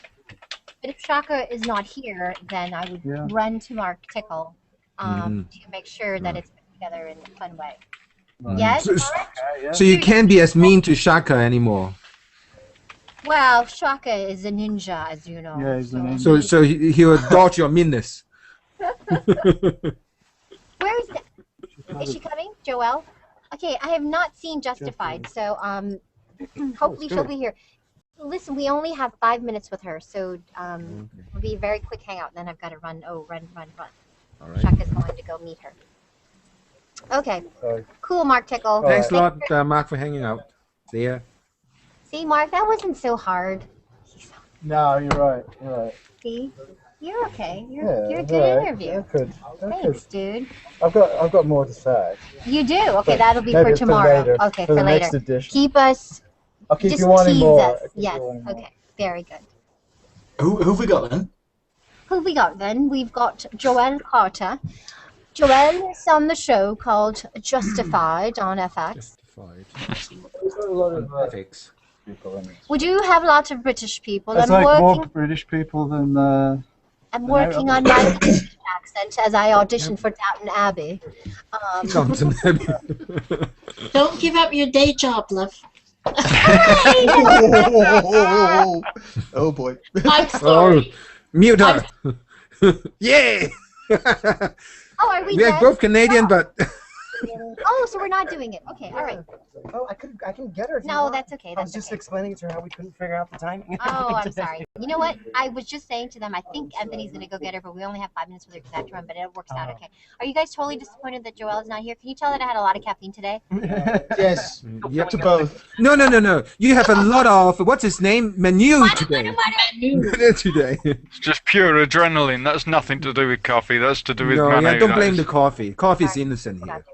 But if Shaka is not here, then I would run to Mark Tickle to make sure that it's put together in a fun way. Yes? So you can't be as mean to Shaka anymore. Well, Shaka is a ninja, as you know. Yeah, he's a ninja. So he will dodge your meanness. Where is that? Is she coming, Joelle? Okay, I have not seen Justified, so hopefully she'll be here. Listen, we only have 5 minutes with her, so it'll be a very quick hangout. Then I've got to run. Oh, run. All right. Shaka's going to go meet her. Okay. Cool, Mark Tickle. Thanks a lot, Mark, for hanging out. See ya. See, Mark, that wasn't so hard. No, you're right. You're right. See, you're okay. You're a good alright. interview. Good. Thanks, dude. I've got more to say. You do? Okay, But that'll be maybe for tomorrow. later, Okay, for for the later. next edition. Keep us. I'll keep just you wanting tease more. us. I'll keep you Yes. wanting more. Okay. Very good. Who have we got then? Who have we got then? We've got Joelle Carter. Joelle is on the show called Justified on FX. There's a lot of FX. people in it. We do have lots of British people. There's I'm like more working. British people than. I'm working on my British accent as I audition for Downton Abbey. Downton Abbey. Don't give up your day job, love. Oh boy. I'm sorry. Mute her. Yeah. Oh, are we We are dead? both Canadian, but Oh, so we're not doing it. Okay, all right. Oh, I can get her. if you No, want. that's okay. I That's was just okay. explaining to her how we couldn't figure out the timing. Oh, I'm sorry. You know what? I was just saying to them, I think Anthony's going to go get her, but we only have 5 minutes with her because I have to run, but it works out okay. Are you guys totally disappointed that Joelle is not here? Can you tell that I had a lot of caffeine today? Yes. Yep. To both. No. You have a lot of what's his name? Manu today. Today. It's just pure adrenaline. That's nothing to do with coffee. That's to do with No, Manu. yeah, don't blame the coffee. Coffee's innocent here.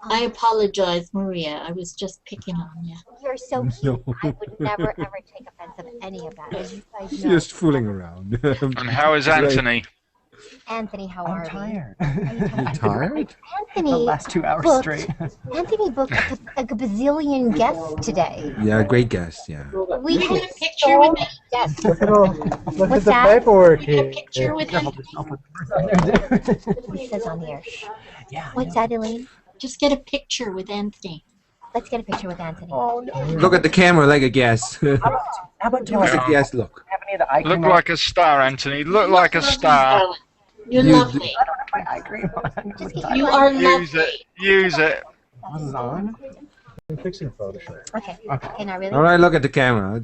I apologize, Maria. I was just picking on you. You're so cute. I would never, ever take offense of any of that, as you guys know. Just fooling around. And how is Anthony? Anthony, how are tired. You tired? Anthony, The last 2 hours booked- straight. Anthony booked a bazillion guests today. Yeah, great guest. Yeah. We Can I had get a picture with me? Yes. Look at What's the that? paperwork Can I get here. a picture with me? It says on here. Yeah. What's that, Elaine? Just get a picture with Anthony. Let's get a picture with Anthony. Oh no. Look at the camera like a guest. How about Give us a guest look. have any of the eye Look cream like a star, Anthony. Look like a star. You're You- lovely. on? My eye cream on. You are Use lovely. it. Use it. This is on. I'm fixing Photoshop. Okay. Okay, now really? All right, look at the camera.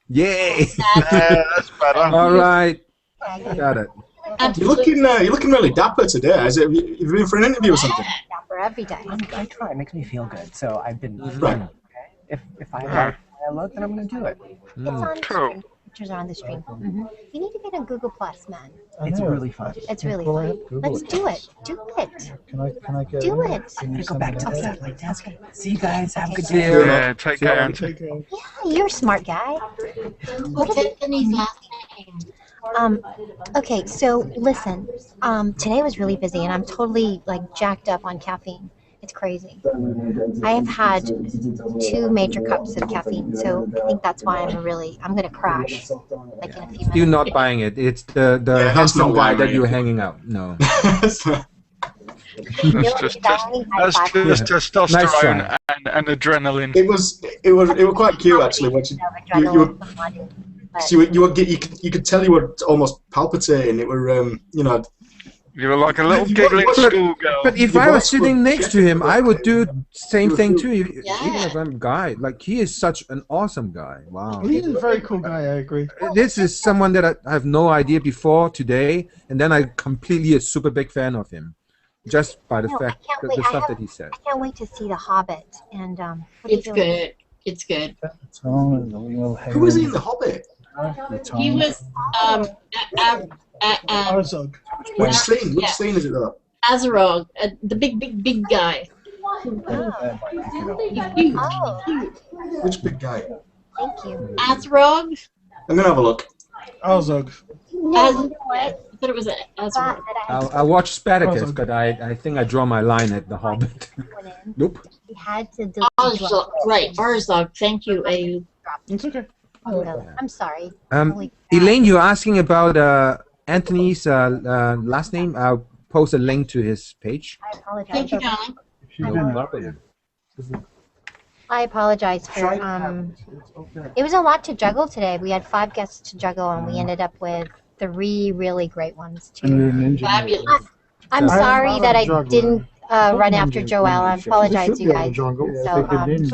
Yay! That's better. All right, got it. You're looking really dapper today. Have you been for an interview or something? For every day. I try. It makes me feel good. So I've been. Right. Okay. If I like how I look, then I'm gonna do it. It's on the Cool. screen. Pictures are on the screen. You need to get on Google Plus, man. It's really fun. It's really Well, I fun. have Google Let's it. do it. Do it. Can I get Do in? it. Can I'm you gonna go send back me to that? the satellite desk. See you guys. Have a good See day. you. Yeah, take care, Anthony. Yeah, you're a smart guy. What's Anthony's last name? Okay, so listen. Today was really busy, and I'm totally like jacked up on caffeine. It's crazy. I have had 2 major cups of caffeine, so I think that's why I'm gonna crash like in a few minutes. You're not buying it. It's the that's handsome not why, guy that right? you're hanging out. No. That's just testosterone Nice try. and adrenaline. It was quite cute actually. When you were So you could tell you were almost palpitating. It were You were like a little giggling schoolgirl. But if I was sitting next to him, I would do the same thing too. Even if I'm a guy, like he is such an awesome guy. Wow. He's a very cool guy. I agree. This is someone that I have no idea before today, and then I completely a super big fan of him, just by the fact the stuff that he said. I can't wait to see The Hobbit. And it's good. It's good. Who was he in The Hobbit? He was Arzog. Which scene is it though? Azarog, the big guy. Which big guy? Thank you. Azarog. I'm gonna have a look. Arzog. I thought it was Azarog. I watched Spartacus, but I think I draw my line at The Hobbit. Nope. We had to do Arzog, right? Arzog. Thank you, Ayu. It's okay. I'm sorry. Elaine, you're asking about Anthony's last name. I'll post a link to his page. I apologize. Thank you, darling. I apologize for it was a lot to juggle today. We had 5 guests to juggle, and we ended up with 3 really great ones too. Fabulous. I'm sorry that I didn't run after Joelle. I apologize, you guys. No, it's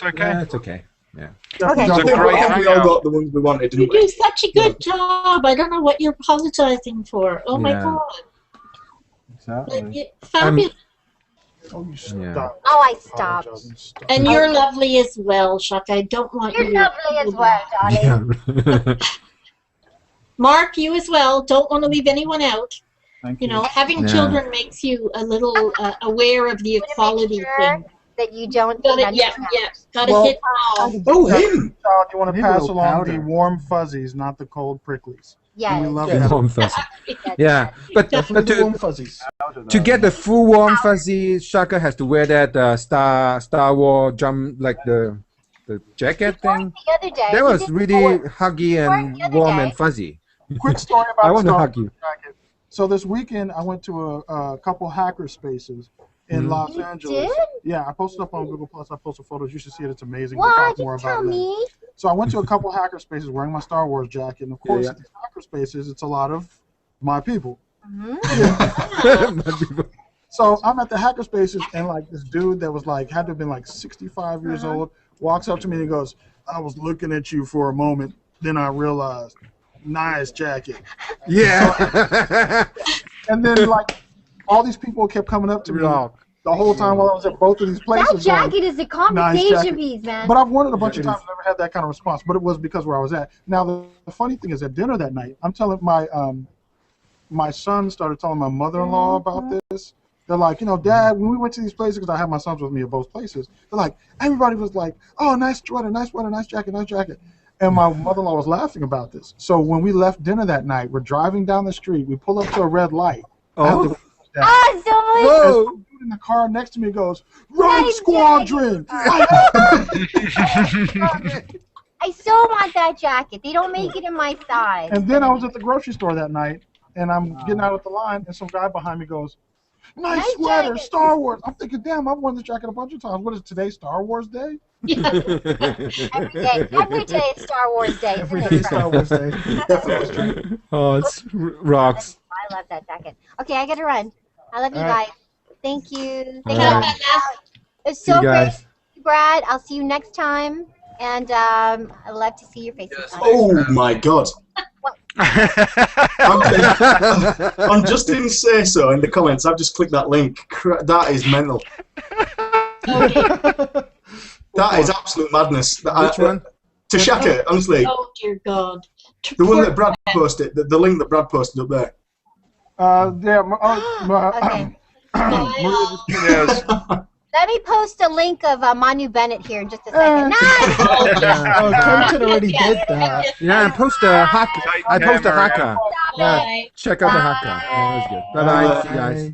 okay. Yeah, it's okay. Yeah. Okay. I think we all got the ones we wanted, You didn't we? do such a good job. I don't know what you're apologizing for. Oh my God. Exactly. Fabulous. Oh, you Yeah. stop. Oh, I stopped. And you're lovely as well, Chuck. I don't want You're you. lovely as well, darling. Mark, you as well. Don't want to leave anyone out. Thank You know, having Yeah. children makes you a little aware of the equality thing. That you don't. Gotta hit all. Oh, him! Child, you want to Maybe a pass little along powder. the warm fuzzies, not the cold pricklies. Yeah. We love The that. warm fuzzy. Yeah, but The warm fuzzies. to get the full warm fuzzy, Shaka has to wear that Star Wars jump, like the jacket thing. The other day. That we was did really the huggy and the other warm day. and fuzzy. Quick story about I want to Star hug you. Wars jacket. So this weekend, I went to a couple hacker spaces in Los Angeles. did? Yeah, I posted up on Google Plus. I posted photos. You should see it. It's amazing. We'll Why? talk more Just tell about it later. me. So I went to a couple hacker spaces wearing my Star Wars jacket, and of course, Yeah. at these hacker spaces, it's a lot of my people. So I'm at the hacker spaces, and like this dude that was like had to have been like 65 years old walks up to me and he goes, "I was looking at you for a moment, then I realized, nice jacket." Yeah. And then like all these people kept coming up to me the whole time while I was at both of these places. That jacket is a conversation jacket. piece, man. But I've worn it a bunch of times, never had that kind of response. But it was because where I was at. Now the funny thing is, at dinner that night, I'm telling my son started telling my mother-in-law about this. They're like, you know, Dad, when we went to these places, because I had my sons with me at both places, they're like, everybody was like, oh, nice sweater, nice jacket, nice jacket. And my mother-in-law was laughing about this. So when we left dinner that night, we're driving down the street. We pull up to a red light. Oh. Whoa! And in the car next to me goes, Rogue Squadron! I still want that jacket. They don't make it in my size. And then I was at the grocery store that night, and I'm getting out of the line, and some guy behind me goes, nice sweater, jacket. Star Wars. I'm thinking, damn, I've worn this jacket a bunch of times. What is today, Star Wars Day? Every day is Star Wars Day. Every day is Star Wars Day. Oh, it's rocks. I love that jacket. Okay, I gotta run. I love you All right. guys. Thank you. All Thank right. you. It was See so you great, guys. Brad. I'll see you next time. And I love to see your faces. Oh my God. On Justin Say So in the comments, I've just clicked that link. That is mental. That is absolute madness. Which one? To Shaka, honestly. Oh dear God. The one that Brad posted, the link that Brad posted up there. Yes. Let me post a link of Manu Bennett here in just a second. Nice! Oh, Clemson already did that. Yeah, I post a hacker. I post a hacker. Yeah, Bye. check out the hacker. Yeah, that was good. Bye bye. See you guys.